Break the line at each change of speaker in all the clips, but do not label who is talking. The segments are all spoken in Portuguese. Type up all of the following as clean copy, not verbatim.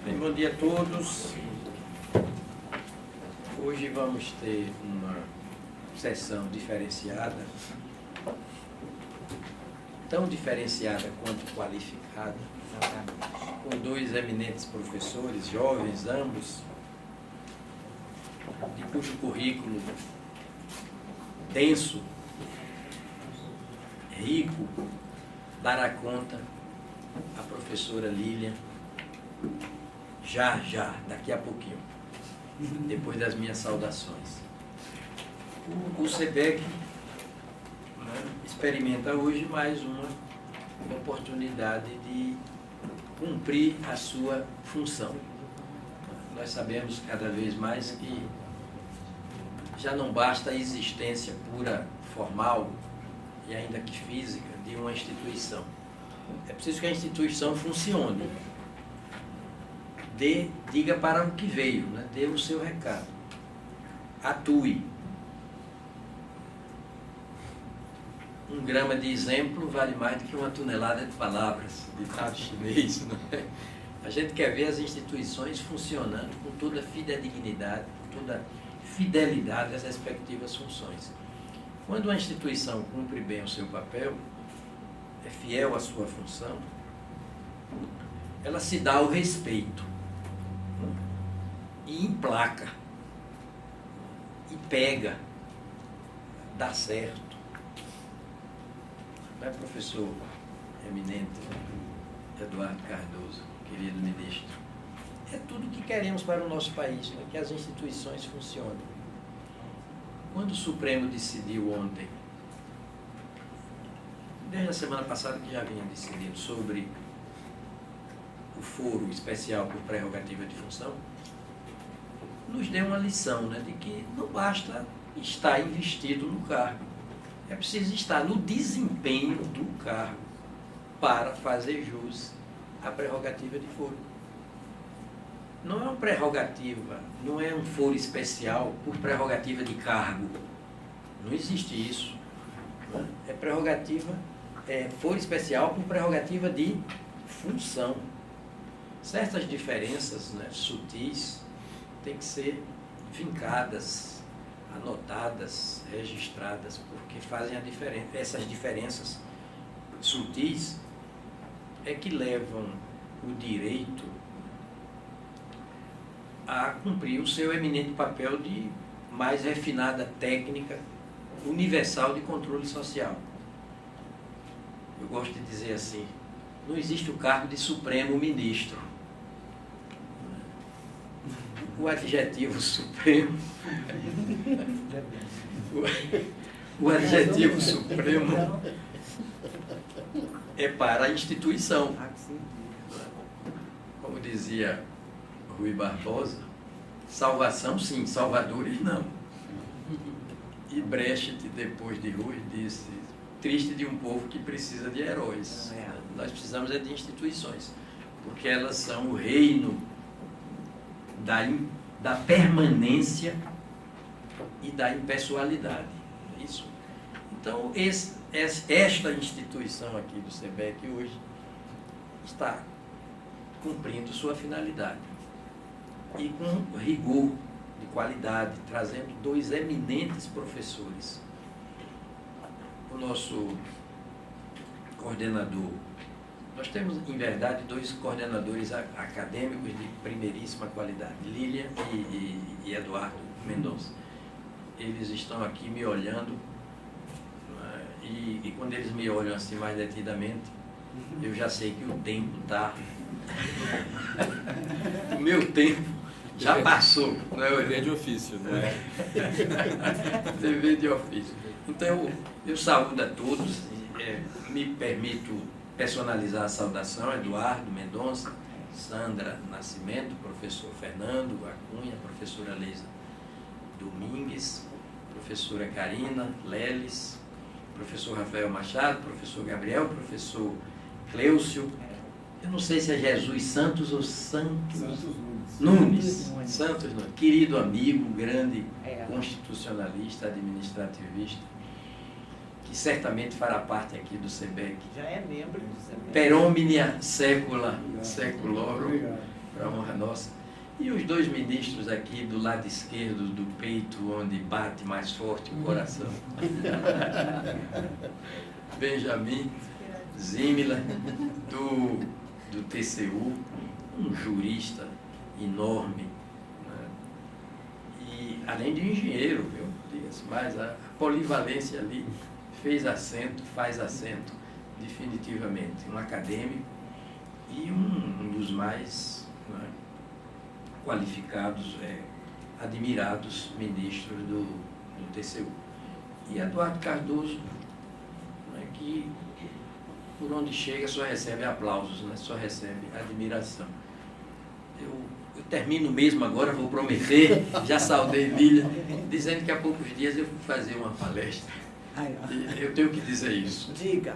Bem, bom dia a todos. Hoje vamos ter uma sessão diferenciada, tão diferenciada quanto qualificada, com dois eminentes professores, jovens ambos, de cujo currículo denso, rico, dará conta a professora Lília, já, daqui a pouquinho, depois das minhas saudações. O SEBEC experimenta hoje mais uma oportunidade de cumprir a sua função. Nós sabemos cada vez mais que já não basta a existência pura, formal e ainda que física de uma instituição. É preciso que a instituição funcione. Diga para o que veio, né? Dê o seu recado. Atue. Um grama de exemplo vale mais do que uma tonelada de palavras, ditado chinês. Não é? A gente quer ver as instituições funcionando com toda fidedignidade, com toda fidelidade às respectivas funções. Quando uma instituição cumpre bem o seu papel, é fiel à sua função, ela se dá o respeito e emplaca e pega, dá certo. Não é, professor eminente Eduardo Cardoso, querido ministro? É tudo que queremos para o nosso país, né? Que as instituições funcionem. Quando o Supremo decidiu ontem, desde a semana passada que já vinha decidindo sobre o foro especial por prerrogativa de função, nos deu uma lição, né, de que não basta estar investido no cargo, é preciso estar no desempenho do cargo para fazer jus à prerrogativa de foro. Não é uma prerrogativa, não é um foro especial por prerrogativa de cargo. Não existe isso. Né? É prerrogativa, foro especial por prerrogativa de função. Certas diferenças, né, sutis têm que ser vincadas, anotadas, registradas, porque fazem a diferença. Essas diferenças sutis é que levam o direito a cumprir o seu eminente papel de mais refinada técnica universal de controle social. Eu gosto de dizer assim, não existe o cargo de Supremo Ministro. O adjetivo Supremo, o adjetivo Supremo é para a instituição. Como dizia Rui Barbosa, salvação sim, salvadores não. E Brecht, depois de Rui, disse, triste de um povo que precisa de heróis. Nós precisamos de instituições, porque elas são o reino da permanência e da impessoalidade. Isso. Então, esta instituição aqui do SEBEC hoje está cumprindo sua finalidade. E com rigor de qualidade, trazendo dois eminentes professores. O nosso coordenador, nós temos, em verdade, dois coordenadores acadêmicos de primeiríssima qualidade, Lília e Eduardo Mendonça. Eles estão aqui me olhando, e quando eles me olham assim mais detidamente, eu já sei que o tempo está... O meu tempo já passou. Não é?
Dever de ofício, né?
Dever de ofício. Então, eu saúdo a todos, me permito personalizar a saudação, Eduardo Mendonça, Sandra Nascimento, professor Fernando Acunha, professora Leisa Domingues, professora Karina Leles, professor Rafael Machado, professor Gabriel, professor Cleucio, eu não sei se é Jesus Santos ou Santos Nunes. Santos Nunes, querido amigo, grande constitucionalista, administrativista, que certamente fará parte aqui do SEBEC.
Já é membro do SEBEC.
Per omnia secula seculorum, para honra nossa. E os dois ministros aqui do lado esquerdo do peito, onde bate mais forte o coração. Benjamin Zimila, do TCU, um jurista enorme, né? E além de engenheiro, viu? Mas a polivalência ali faz acento, definitivamente. Um acadêmico e um dos mais, né, qualificados, admirados ministros do TCU. E Eduardo Cardoso, né, que por onde chega só recebe aplausos, né, só recebe admiração. Eu termino mesmo agora, vou prometer, já saudei Lília, dizendo que há poucos dias eu fui fazer uma palestra. Eu tenho que dizer isso.
Diga.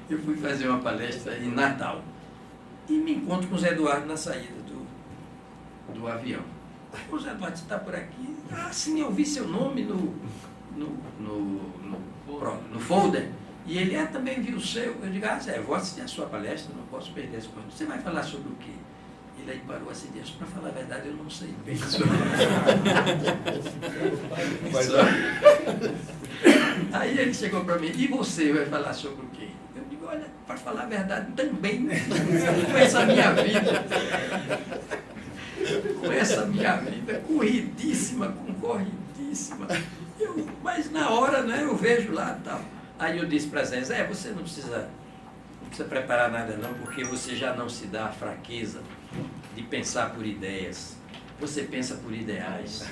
Eu fui fazer uma palestra em Natal e me encontro com o Zé Eduardo na saída do avião. O Zé Eduardo, você está por aqui? Ah, sim, eu vi seu nome no folder. E ele também viu o seu. Eu digo, Zé, eu vou assistir a sua palestra, não posso perder essa coisa. Você vai falar sobre o quê? Ele aí parou assim, disse, para falar a verdade, eu não sei bem. Aí ele chegou para mim, e você vai falar sobre o quê? Eu digo, olha, para falar a verdade, também com essa minha vida. Com essa minha vida corridíssima, concorridíssima. Mas na hora, né, eu vejo lá e tal. Aí eu disse para Zé, você não precisa preparar nada não, porque você já não se dá a fraqueza de pensar por ideias. Você pensa por ideais.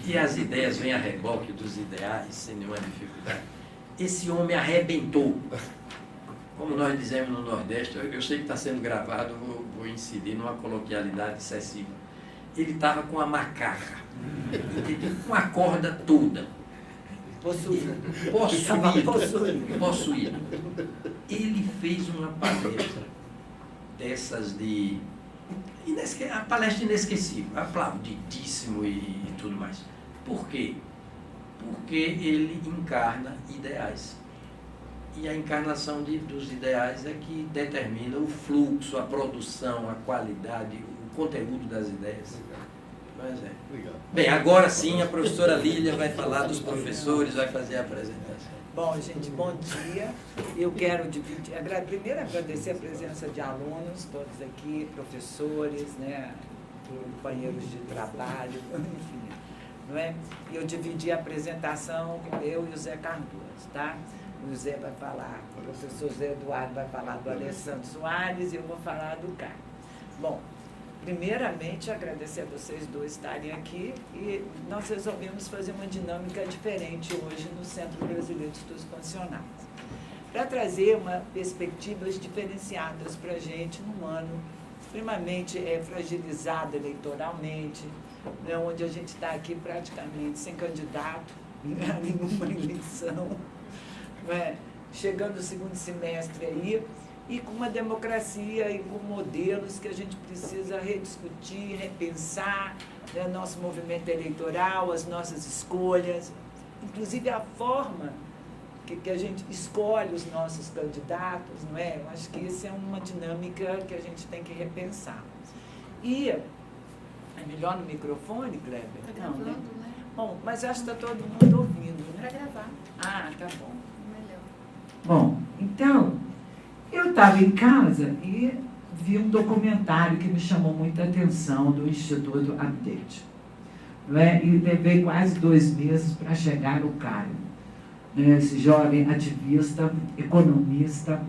E as ideias vêm a reboque dos ideais, sem nenhuma dificuldade. Esse homem arrebentou. Como nós dizemos no Nordeste, eu sei que está sendo gravado, vou incidir numa coloquialidade excessiva. Ele estava com a macaca, com a corda toda. Possuído. Ele fez uma palestra dessas a palestra inesquecível, aplaudidíssimo e tudo mais. Por quê? Porque ele encarna ideais. E a encarnação dos ideais é que determina o fluxo, a produção, a qualidade, o conteúdo das ideias. Mas Bem, agora sim a professora Lília vai falar dos professores, vai fazer a apresentação.
Bom, gente, bom dia. Eu quero primeiro agradecer a presença de alunos, todos aqui, professores, né, companheiros de trabalho, enfim. Não é? Eu dividi a apresentação com eu e o Zé Cardoso, tá? O Zé vai falar, o professor Zé Eduardo vai falar do Alessandro Soares e eu vou falar do Carlos. Bom, primeiramente, agradecer a vocês dois estarem aqui e nós resolvemos fazer uma dinâmica diferente hoje no Centro Brasileiro de Estudos Constitucionais, para trazer perspectivas diferenciadas para a gente num ano extremamente fragilizado eleitoralmente, né, onde a gente está aqui praticamente sem candidato a nenhuma eleição, né, chegando o segundo semestre aí, e com uma democracia e com modelos que a gente precisa rediscutir, repensar, né, nosso movimento eleitoral, as nossas escolhas, inclusive a forma que a gente escolhe os nossos candidatos, não é? Eu acho que isso é uma dinâmica que a gente tem que repensar. E é melhor no microfone, Kleber?
Está gravando, né?
Bom, mas acho que está todo mundo ouvindo, né?
Para gravar.
Ah, tá bom.
Melhor.
Bom, então, eu estava em casa e vi um documentário que me chamou muita atenção do Instituto Update. Não é? E levei quase 2 meses para chegar no Caio. Esse jovem ativista, economista,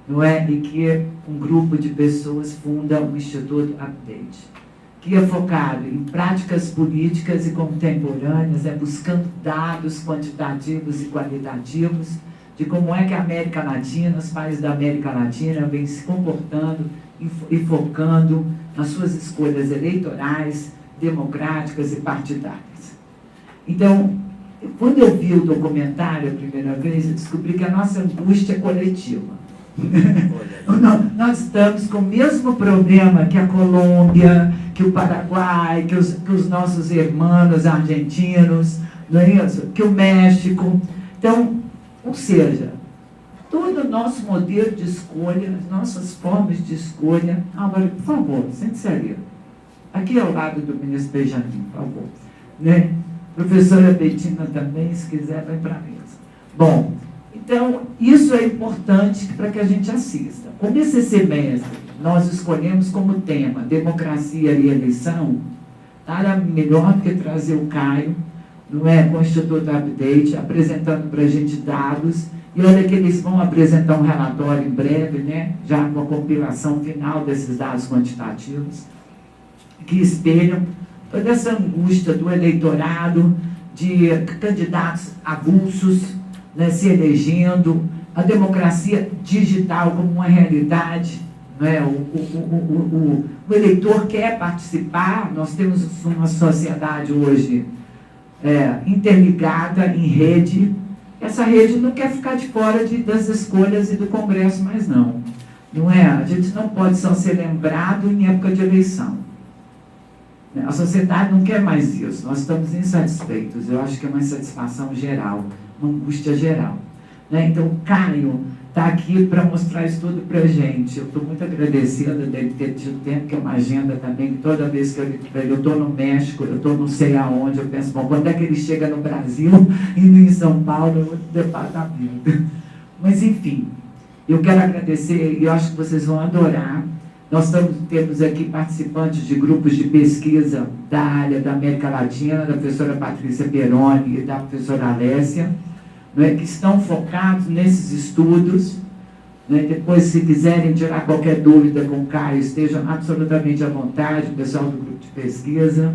não é? E que um grupo de pessoas funda o Instituto Update, que é focado em práticas políticas e contemporâneas, buscando dados quantitativos e qualitativos de como é que a América Latina, os países da América Latina vêm se comportando e focando nas suas escolhas eleitorais, democráticas e partidárias. Então, quando eu vi o documentário a primeira vez, eu descobri que a nossa angústia é coletiva. Nós estamos com o mesmo problema que a Colômbia, que o Paraguai, que os nossos irmãos argentinos, não é isso? Que o México. Então, ou seja, todo o nosso modelo de escolha, as nossas formas de escolha. Álvaro, por favor, sente-se ali. Aqui ao lado do ministro Benjamin, por favor. Né? Professora Betina também, se quiser, vai para a mesa. Bom, então, isso é importante para que a gente assista. Como esse semestre nós escolhemos como tema democracia e eleição, nada melhor do que trazer o Caio, não é, com o Instituto Update, apresentando para a gente dados, e olha que eles vão apresentar um relatório em breve, né, já com a compilação final desses dados quantitativos, que espelham toda essa angústia do eleitorado, de candidatos avulsos, né, se elegendo, a democracia digital como uma realidade, né? O eleitor quer participar, nós temos uma sociedade hoje interligada em rede, essa rede não quer ficar de fora das escolhas e do Congresso, mas não é? A gente não pode só ser lembrado em época de eleição. A sociedade não quer mais isso, nós estamos insatisfeitos, eu acho que é uma insatisfação geral, uma angústia geral. Né? Então, o Caio está aqui para mostrar isso tudo para a gente. Eu estou muito agradecida dele ter tido tempo, que é uma agenda também, que toda vez que eu estou no México, eu estou não sei aonde, eu penso, bom, quando é que ele chega no Brasil, indo em São Paulo, é outro departamento. Mas, enfim, eu quero agradecer, e eu acho que vocês vão adorar. Nós temos aqui participantes de grupos de pesquisa da área da América Latina, da professora Patrícia Peroni e da professora Alessia, né, que estão focados nesses estudos. Né? Depois, se quiserem tirar qualquer dúvida com o Caio, estejam absolutamente à vontade, o pessoal do grupo de pesquisa.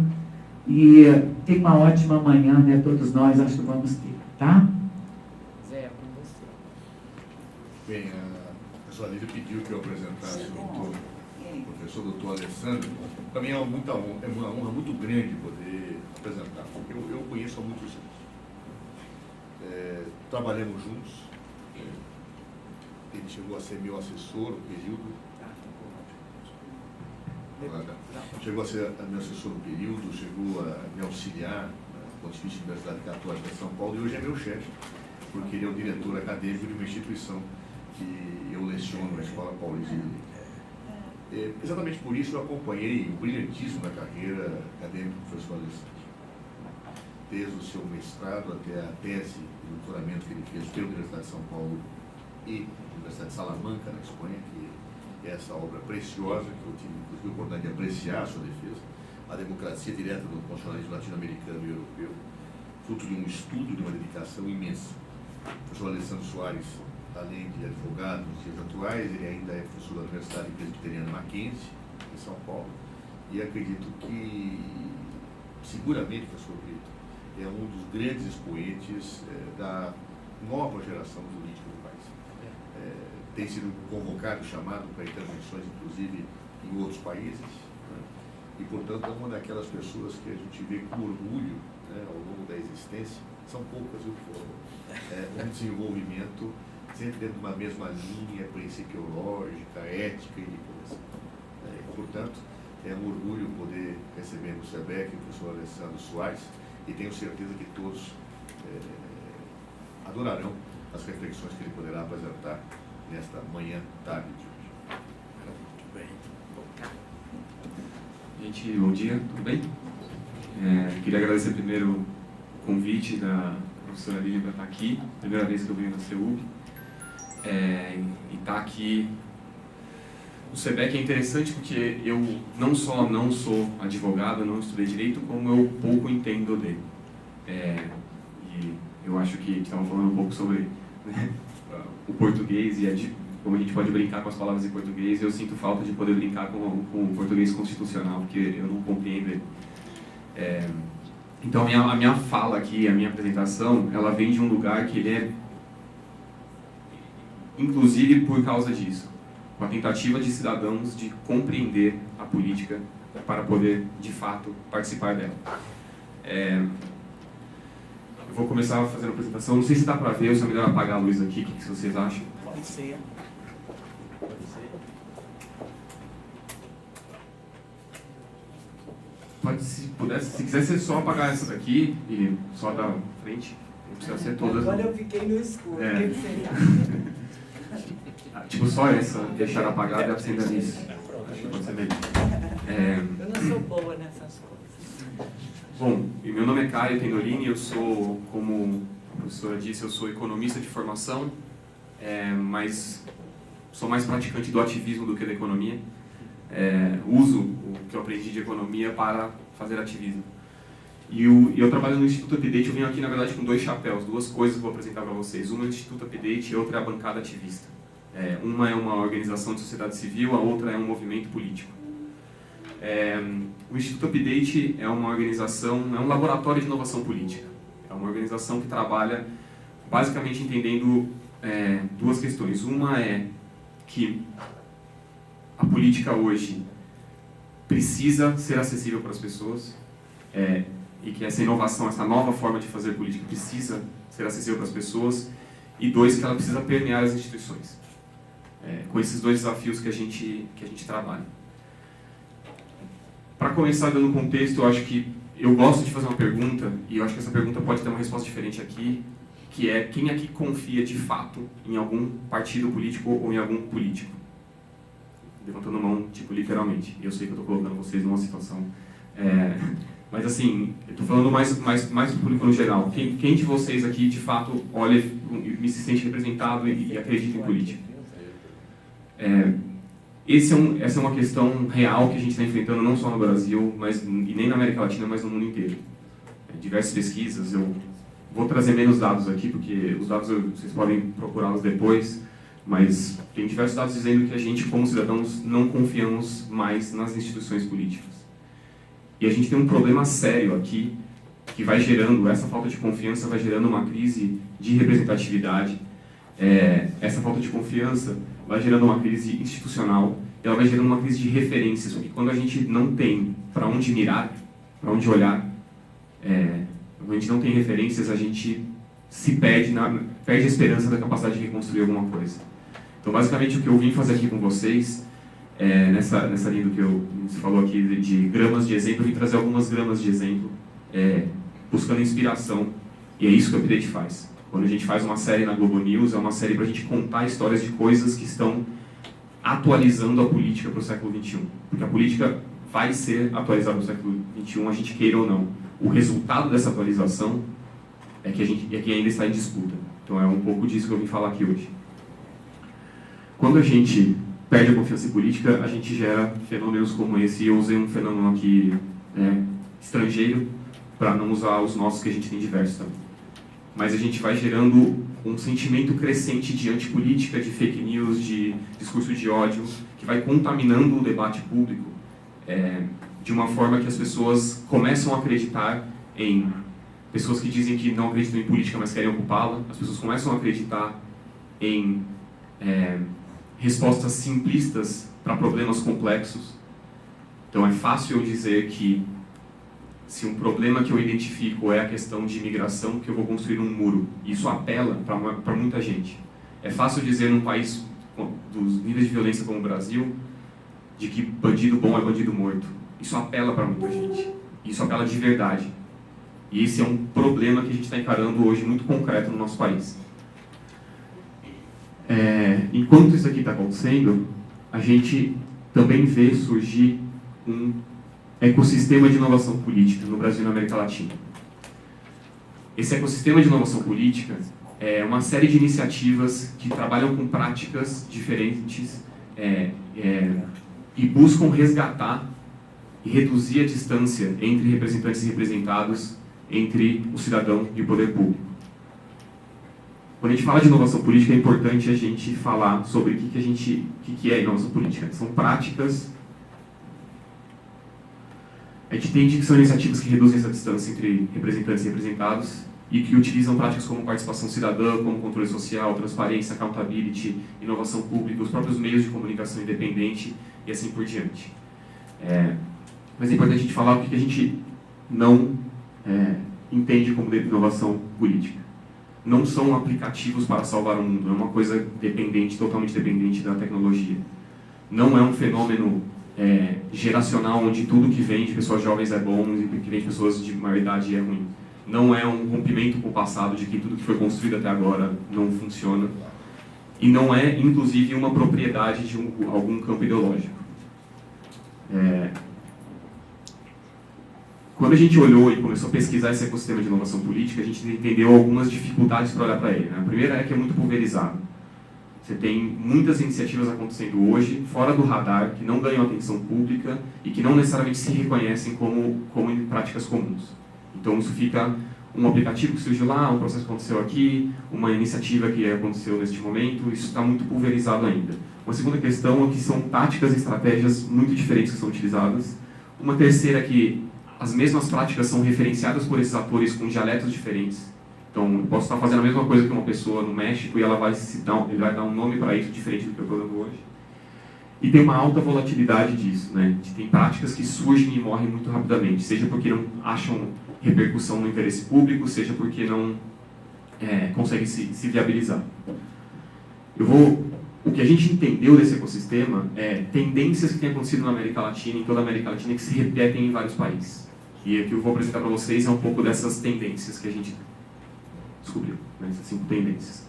E tem uma ótima manhã, né? Todos nós acho que vamos ter, tá?
Zé, com você.
Bem, a professora Lívia pediu que eu apresentasse o professor doutor Alessandro. Para mim é uma honra muito grande poder apresentar, porque eu conheço há muitos anos. Trabalhamos juntos, ele chegou a ser meu assessor no período, chegou a ser meu assessor no período, chegou a me auxiliar na Pontifícia Universidade Católica de São Paulo, e hoje é meu chefe, porque ele é o diretor acadêmico de uma instituição que eu leciono na Escola Paulista de Direito. Exatamente por isso eu acompanhei o brilhantismo da carreira acadêmica do professor Alessandro, desde o seu mestrado até a tese de doutoramento que ele fez pela Universidade de São Paulo e Universidade de Salamanca, na Espanha, que é essa obra preciosa, que eu tive a oportunidade de apreciar a sua defesa, a democracia direta do constitucionalismo latino-americano e europeu, fruto de um estudo, de uma dedicação imensa. O professor Alessandro Soares, além de advogado nos dias atuais, ele ainda é professor da Universidade Presbiteriana Mackenzie, em São Paulo, e acredito que, seguramente, professor Brito, é um dos grandes expoentes da nova geração política do país. Tem sido convocado, chamado para intervenções, inclusive, em outros países, né? E, portanto, é uma daquelas pessoas que a gente vê com orgulho, né, ao longo da existência, são poucas, viu, um desenvolvimento sempre dentro de uma mesma linha principiológica, ética e de coração. Portanto, é um orgulho poder receber no SEBEC o professor Alessandro Soares, e tenho certeza que todos adorarão as reflexões que ele poderá apresentar nesta manhã, tarde de hoje.
Muito bem.
Gente, bom dia, tudo bem? Queria agradecer primeiro o convite da professora Lívia para estar aqui, primeira vez que eu venho na CEUB, e estar aqui no SEBEC é interessante porque eu não só não sou advogado, não estudei direito, como eu pouco entendo dele. E eu acho que estavam falando um pouco sobre, né, o português e como a gente pode brincar com as palavras em português. Eu sinto falta de poder brincar com o português constitucional, porque eu não compreendo ele. Então a minha fala aqui, a minha apresentação, ela vem de um lugar que ele é, inclusive por causa disso, com a tentativa de cidadãos de compreender a política para poder, de fato, participar dela. Eu vou começar fazendo a apresentação, não sei se dá para ver, ou se é melhor apagar a luz aqui, o que vocês acham?
Pode ser.
Se quiser ser só apagar essa daqui e só da frente, não precisa ser todas.
Agora eu fiquei no escuro, o que você acha?
Tipo, só essa, deixar apagada e acender a luz. Acho que pode ser melhor.
Eu não sou boa nessas coisas.
Bom, e meu nome é Caio Pendolini, eu sou, como a professora disse, eu sou economista de formação, mas sou mais praticante do ativismo do que da economia. Uso o que eu aprendi de economia para fazer ativismo. E eu trabalho no Instituto Update. Eu venho aqui, na verdade, com 2 chapéus, 2 coisas que eu vou apresentar para vocês. Uma é o Instituto Update e outra é a bancada ativista. Uma é uma organização de sociedade civil, a outra é um movimento político. O Instituto Update é uma organização, é um laboratório de inovação política. É uma organização que trabalha basicamente entendendo 2 questões. Uma é que a política hoje precisa ser acessível para as pessoas, e que essa inovação, essa nova forma de fazer política precisa ser acessível para as pessoas, e 2, que ela precisa permear as instituições. Com esses 2 desafios que a gente trabalha. Para começar dando contexto, eu acho que eu gosto de fazer uma pergunta, e eu acho que essa pergunta pode ter uma resposta diferente aqui, que é: quem aqui confia de fato em algum partido político ou em algum político? Levantando a mão, tipo, literalmente. Eu sei que eu estou colocando vocês numa situação... mas assim, eu estou falando mais do público no geral. Quem de vocês aqui, de fato, olha e se sente representado e acredita em política? Essa é uma questão real que a gente está enfrentando não só no Brasil, e nem na América Latina, mas no mundo inteiro. Diversas pesquisas, eu vou trazer menos dados aqui, porque os dados vocês podem procurá-los depois, mas tem diversos dados dizendo que a gente, como cidadãos, não confiamos mais nas instituições políticas. E a gente tem um problema sério aqui, que vai gerando, essa falta de confiança vai gerando uma crise de representatividade. Essa falta de confiança vai gerando uma crise institucional, e ela vai gerando uma crise de referências, porque quando a gente não tem para onde mirar, para onde olhar, quando a gente não tem referências, a gente se perde a esperança da capacidade de reconstruir alguma coisa. Então, basicamente, o que eu vim fazer aqui com vocês, nessa linha do que você falou aqui de gramas de exemplo, eu vim trazer algumas gramas de exemplo, buscando inspiração, e é isso que o Update faz. Quando a gente faz uma série na Globo News, é uma série para a gente contar histórias de coisas que estão atualizando a política para o século XXI. Porque a política vai ser atualizada no século XXI, a gente queira ou não. O resultado dessa atualização é que ainda está em disputa. Então é um pouco disso que eu vim falar aqui hoje. Quando a gente perde a confiança em política, a gente gera fenômenos como esse. E eu usei um fenômeno aqui estrangeiro, para não usar os nossos, que a gente tem diversos também. Mas a gente vai gerando um sentimento crescente de antipolítica, de fake news, de discurso de ódio, que vai contaminando o debate público de uma forma que as pessoas começam a acreditar em pessoas que dizem que não acreditam em política, mas querem ocupá-la. As pessoas começam a acreditar em respostas simplistas para problemas complexos. Então é fácil eu dizer que se um problema que eu identifico é a questão de imigração, que eu vou construir um muro. Isso apela para muita gente. É fácil dizer num país dos níveis de violência como o Brasil, de que bandido bom é bandido morto. Isso apela para muita gente. Isso apela de verdade. E esse é um problema que a gente está encarando hoje muito concreto no nosso país. Enquanto isso aqui está acontecendo, a gente também vê surgir um ecossistema de inovação política no Brasil e na América Latina. Esse ecossistema de inovação política é uma série de iniciativas que trabalham com práticas diferentes e buscam resgatar e reduzir a distância entre representantes e representados, entre o cidadão e o poder público. Quando a gente fala de inovação política, é importante a gente falar sobre o que é inovação política. São práticas. A gente entende que são iniciativas que reduzem essa distância entre representantes e representados e que utilizam práticas como participação cidadã, como controle social, transparência, accountability, inovação pública, os próprios meios de comunicação independente e assim por diante. Mas é importante a gente falar o que a gente não entende como inovação política. Não são aplicativos para salvar o mundo, é uma coisa dependente, totalmente dependente da tecnologia. Não é um fenômeno geracional, onde tudo que vem de pessoas jovens é bom e que vem de pessoas de maior idade é ruim. Não é um rompimento com o passado, de que tudo que foi construído até agora não funciona. e não é, inclusive, uma propriedade de algum campo ideológico. Quando a gente olhou e começou a pesquisar esse ecossistema de inovação política, a gente entendeu algumas dificuldades para olhar para ele, né? A primeira é que é muito pulverizado. Você tem muitas iniciativas acontecendo hoje, fora do radar, que não ganham atenção pública e que não necessariamente se reconhecem como práticas comuns. Então isso fica um aplicativo que surgiu lá, um processo que aconteceu aqui, uma iniciativa que aconteceu neste momento, isso está muito pulverizado ainda. Uma segunda questão é que são táticas e estratégias muito diferentes que são utilizadas. Uma terceira é que as mesmas práticas são referenciadas por esses atores com dialetos diferentes. Então, eu posso estar fazendo a mesma coisa que uma pessoa no México e ela vai dar um nome para isso diferente do que eu estou dando hoje. E tem uma alta volatilidade disso, né? Tem práticas que surgem e morrem muito rapidamente, seja porque não acham repercussão no interesse público, seja porque não conseguem se viabilizar. O que a gente entendeu desse ecossistema é tendências que têm acontecido na América Latina, em toda a América Latina, que se repetem em vários países. E o que eu vou apresentar para vocês é um pouco dessas tendências que a gente descobriu, né? Essas 5 tendências.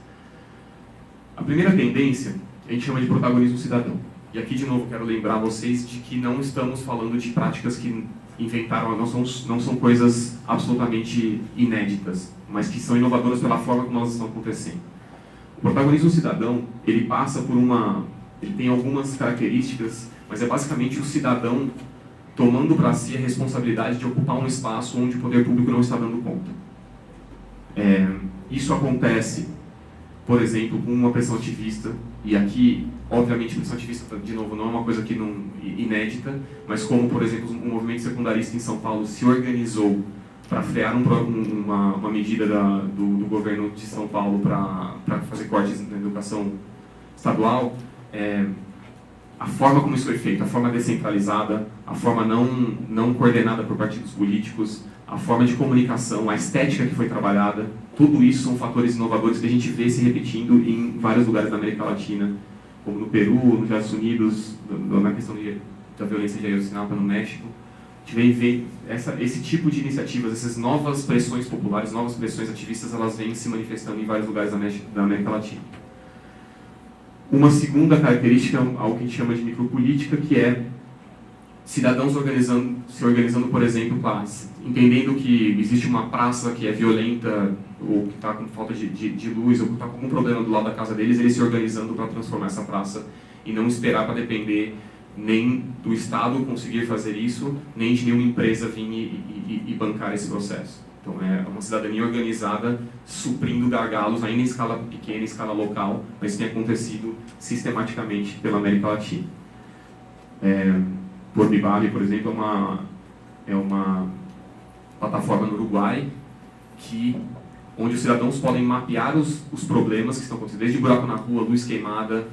A primeira tendência a gente chama de protagonismo cidadão. E aqui, de novo, quero lembrar vocês de que não estamos falando de práticas que inventaram, não são coisas absolutamente inéditas, mas que são inovadoras pela forma como elas estão acontecendo. O protagonismo cidadão, ele tem algumas características, mas é basicamente o cidadão tomando para si a responsabilidade de ocupar um espaço onde o poder público não está dando conta. Isso acontece, por exemplo, com uma pressão ativista, e aqui, obviamente, pressão ativista, de novo, não é uma coisa inédita, mas como, por exemplo, um movimento secundarista em São Paulo se organizou para frear uma medida do governo de São Paulo para fazer cortes na educação estadual, a forma como isso foi feito, a forma descentralizada, a forma não coordenada por partidos políticos, a forma de comunicação, a estética que foi trabalhada, tudo isso são fatores inovadores que a gente vê se repetindo em vários lugares da América Latina, como no Peru, nos Estados Unidos, na questão da violência de Ayotzinapa no México. A gente vê esse tipo de iniciativas, essas novas pressões populares, novas pressões ativistas, elas vêm se manifestando em vários lugares da América Latina. Uma segunda característica é algo que a gente chama de micropolítica, que é cidadãos se organizando, por exemplo, entendendo que existe uma praça que é violenta, ou que está com falta de luz, ou que está com algum problema do lado da casa deles, eles se organizando para transformar essa praça e não esperar para depender nem do Estado conseguir fazer isso, nem de nenhuma empresa vir e bancar esse processo. Então é uma cidadania organizada, suprindo gargalos, ainda em escala pequena, em escala local, mas isso tem acontecido sistematicamente pela América Latina. Porbibabi, por exemplo, é uma plataforma no Uruguai onde os cidadãos podem mapear os problemas que estão acontecendo, desde buraco na rua, luz queimada,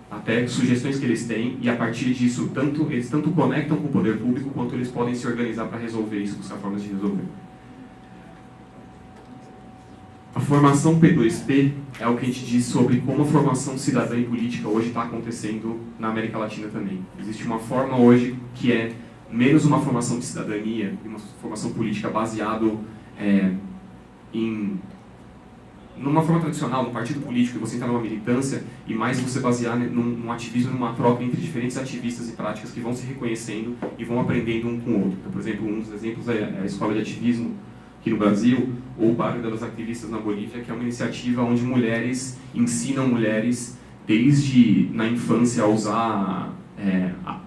até sugestões que eles têm, e a partir disso, eles tanto conectam com o poder público, quanto eles podem se organizar para resolver isso, buscar formas de resolver. A formação P2P é o que a gente diz sobre como a formação cidadã e política hoje está acontecendo na América Latina também. Existe uma forma hoje que é menos uma formação de cidadania e uma formação política baseado numa forma tradicional, num partido político, você entrar numa militância, e mais você basear num ativismo, numa troca entre diferentes ativistas e práticas que vão se reconhecendo e vão aprendendo um com o outro. Então, por exemplo, um dos exemplos é a Escola de Ativismo aqui no Brasil, ou o Barrio das Activistas na Bolívia, que é uma iniciativa onde mulheres ensinam mulheres, desde na infância, a usar,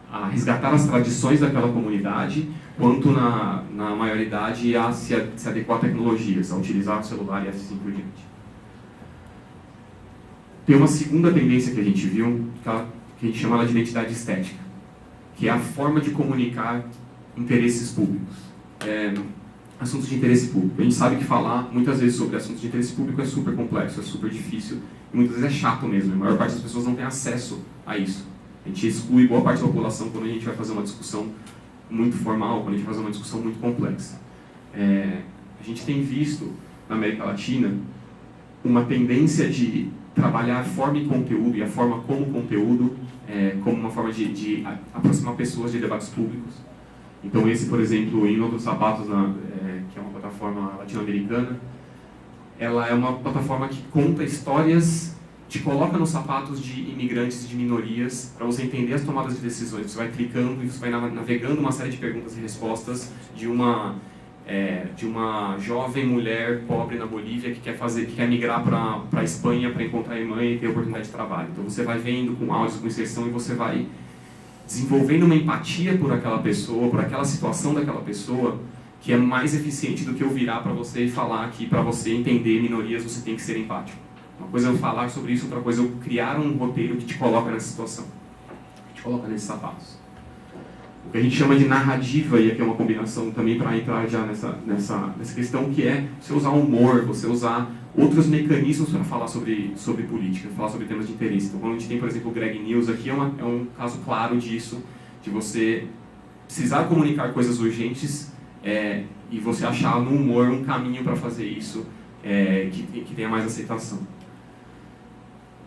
a resgatar as tradições daquela comunidade, quanto na maioridade a se adequar a tecnologias, a utilizar o celular e assim por diante. Tem uma segunda tendência que a gente viu, que a gente chama de identidade estética, que é a forma de comunicar interesses públicos. Assuntos de interesse público. A gente sabe que falar muitas vezes sobre assuntos de interesse público é super complexo, é super difícil, e muitas vezes é chato mesmo. A maior parte das pessoas não tem acesso a isso. A gente exclui boa parte da população quando a gente vai fazer uma discussão muito formal, quando a gente vai fazer uma discussão muito complexa. A gente tem visto na América Latina uma tendência de trabalhar a forma e conteúdo, e a forma como conteúdo, como uma forma de aproximar pessoas de debates públicos. Então esse, por exemplo, em Outros Sapatos, que é uma plataforma latino-americana, ela é uma plataforma que conta histórias te coloca nos sapatos de imigrantes e de minorias para você entender as tomadas de decisões. Você vai clicando e você vai navegando uma série de perguntas e respostas de uma jovem mulher pobre na Bolívia que quer migrar para a Espanha para encontrar a irmã e ter oportunidade de trabalho. Então você vai vendo com áudios, com inserção, e você vai desenvolvendo uma empatia por aquela pessoa, por aquela situação daquela pessoa, que é mais eficiente do que eu virar para você e falar que para você entender minorias você tem que ser empático. Uma coisa é eu falar sobre isso, outra coisa é eu criar um roteiro que te coloca nessa situação, que te coloca nesses sapatos. O que a gente chama de narrativa, e aqui é uma combinação também para entrar já nessa questão, que é você usar humor, você usar outros mecanismos para falar sobre política, falar sobre temas de interesse. Então, quando a gente tem, por exemplo, o Greg News, aqui é um caso claro disso, de você precisar comunicar coisas urgentes e você achar no humor um caminho para fazer isso que tenha mais aceitação.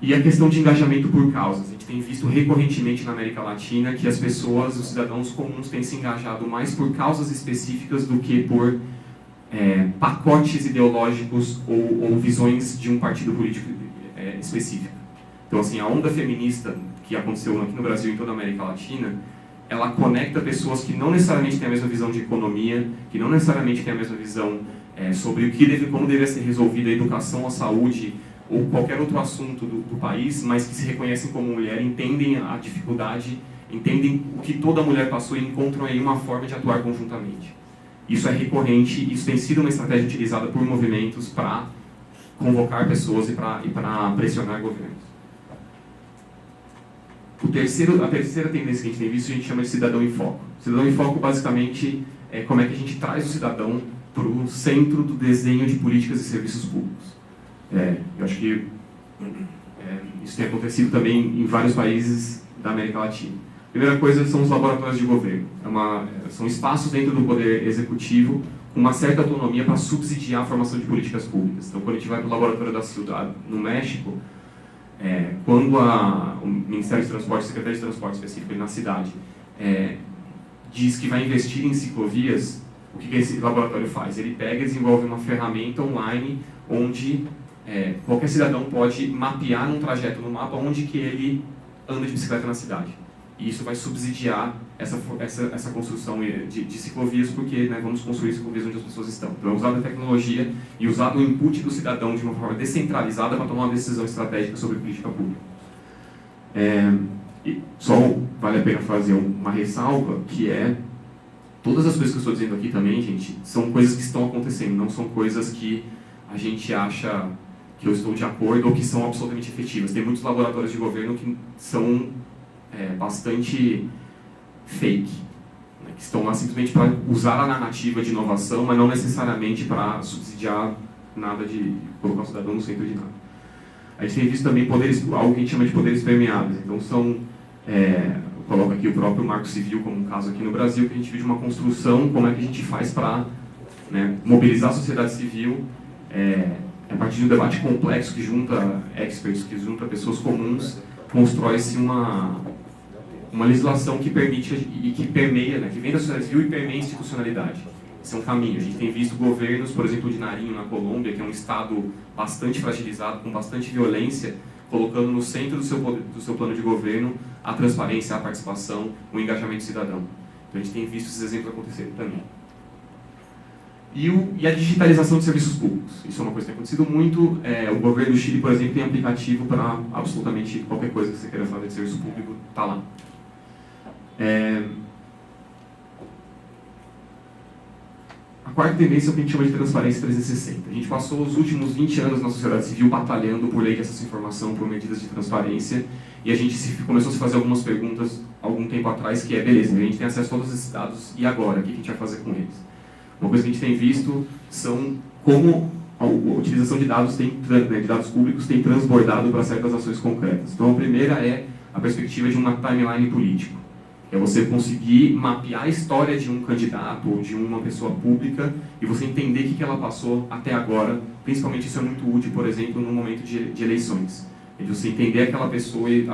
E a questão de engajamento por causas. A gente tem visto recorrentemente na América Latina que as pessoas, os cidadãos comuns, têm se engajado mais por causas específicas do que por pacotes ideológicos ou visões de um partido político específico. Então, assim, a onda feminista que aconteceu aqui no Brasil e em toda a América Latina, ela conecta pessoas que não necessariamente têm a mesma visão de economia, que não necessariamente têm a mesma visão sobre como deveria ser resolvida a educação, a saúde, ou qualquer outro assunto do país, mas que se reconhecem como mulher, entendem a dificuldade, entendem o que toda mulher passou e encontram aí uma forma de atuar conjuntamente. Isso é recorrente, isso tem sido uma estratégia utilizada por movimentos para convocar pessoas e para pressionar governos. A terceira tendência que a gente tem visto, a gente chama de cidadão em foco. Cidadão em foco, basicamente, é como é que a gente traz o cidadão para o centro do desenho de políticas e serviços públicos. Eu acho que isso tem acontecido também em vários países da América Latina. A primeira coisa são os laboratórios de governo. São espaços dentro do poder executivo com uma certa autonomia para subsidiar a formação de políticas públicas. Então, quando a gente vai para o laboratório da Ciudad, no México, quando o Ministério de Transporte, o Secretário de Transporte específico na cidade, diz que vai investir em ciclovias, o que esse laboratório faz? Ele pega e desenvolve uma ferramenta online onde qualquer cidadão pode mapear num trajeto no mapa onde que ele anda de bicicleta na cidade. E isso vai subsidiar essa construção de ciclovias, porque vamos construir ciclovias onde as pessoas estão. Então é usado a tecnologia e usado o input do cidadão de uma forma descentralizada para tomar uma decisão estratégica sobre política pública. E só vale a pena fazer uma ressalva, que todas as coisas que eu estou dizendo aqui também, gente, são coisas que estão acontecendo, não são coisas que a gente acha que eu estou de acordo ou que são absolutamente efetivas. Tem muitos laboratórios de governo que são bastante fake, que estão lá simplesmente para usar a narrativa de inovação, mas não necessariamente para subsidiar nada de colocar o cidadão no centro de nada. A gente tem visto também algo que a gente chama de poderes permeáveis. Então eu coloco aqui o próprio Marco Civil como um caso aqui no Brasil, que a gente viu de uma construção, como é que a gente faz para mobilizar a sociedade civil a partir de um debate complexo que junta experts, que junta pessoas comuns, constrói-se uma legislação que permite e que permeia, que vem da sociedade civil e permeia a institucionalidade. Esse é um caminho. A gente tem visto governos, por exemplo, de Nariño, na Colômbia, que é um estado bastante fragilizado, com bastante violência, colocando no centro do seu plano de governo a transparência, a participação, o engajamento cidadão. Então a gente tem visto esses exemplos acontecerem também. E a digitalização de serviços públicos. Isso é uma coisa que tem acontecido muito. O governo do Chile, por exemplo, tem aplicativo para absolutamente qualquer coisa que você queira fazer de serviço público, está lá. A quarta tendência é o que a gente chama de transparência 360. A gente passou os últimos 20 anos na sociedade civil batalhando por lei de acesso à informação, por medidas de transparência, e a gente começou a se fazer algumas perguntas algum tempo atrás, que beleza, a gente tem acesso a todos esses dados, e agora? O que a gente vai fazer com eles? Uma coisa que a gente tem visto são como a utilização de dados públicos tem transbordado para certas ações concretas. Então, a primeira é a perspectiva de uma timeline político. É você conseguir mapear a história de um candidato ou de uma pessoa pública e você entender o que ela passou até agora. Principalmente isso é muito útil, por exemplo, no momento de eleições. É de você entender aquela pessoa e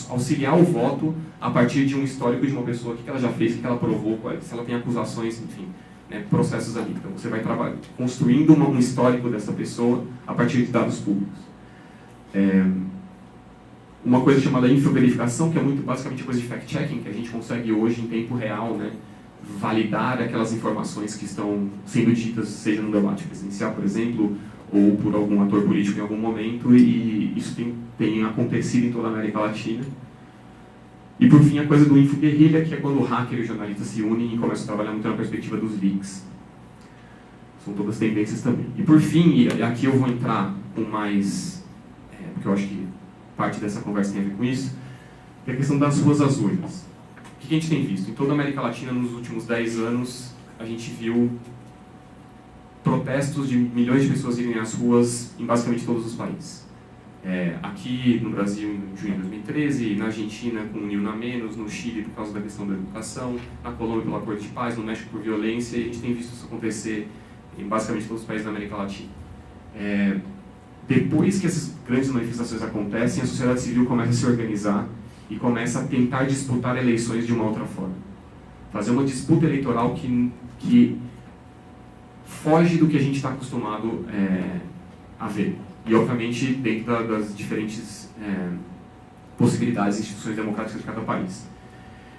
auxiliar o voto a partir de um histórico de uma pessoa, o que ela já fez, o que ela provou, se ela tem acusações, enfim. Processos ali. Então, você vai construindo um histórico dessa pessoa a partir de dados públicos. uma coisa chamada infoverificação, que é muito basicamente coisa de fact-checking, que a gente consegue hoje, em tempo real, né, validar aquelas informações que estão sendo ditas, seja no debate presidencial, por exemplo, ou por algum ator político em algum momento, e isso tem acontecido em toda a América Latina. E, por fim, a coisa do infoguerrilha, que é quando o hacker e o jornalista se unem e começam a trabalhar muito na perspectiva dos leaks. São todas tendências também. E, por fim, e aqui eu vou entrar com mais... porque eu acho que parte dessa conversa tem a ver com isso, que é a questão das ruas às urnas. O que a gente tem visto? Em toda a América Latina, nos últimos 10 anos, a gente viu protestos de milhões de pessoas irem às ruas em basicamente todos os países. Aqui no Brasil, em junho de 2013, na Argentina com o Una Menos, no Chile por causa da questão da educação, na Colômbia pelo Acordo de Paz, no México por violência, e a gente tem visto isso acontecer em basicamente todos os países da América Latina. Depois que essas grandes manifestações acontecem, a sociedade civil começa a se organizar e começa a tentar disputar eleições de uma outra forma. Fazer uma disputa eleitoral que foge do que a gente está acostumado a ver. E, obviamente, dentro das diferentes possibilidades e instituições democráticas de cada país.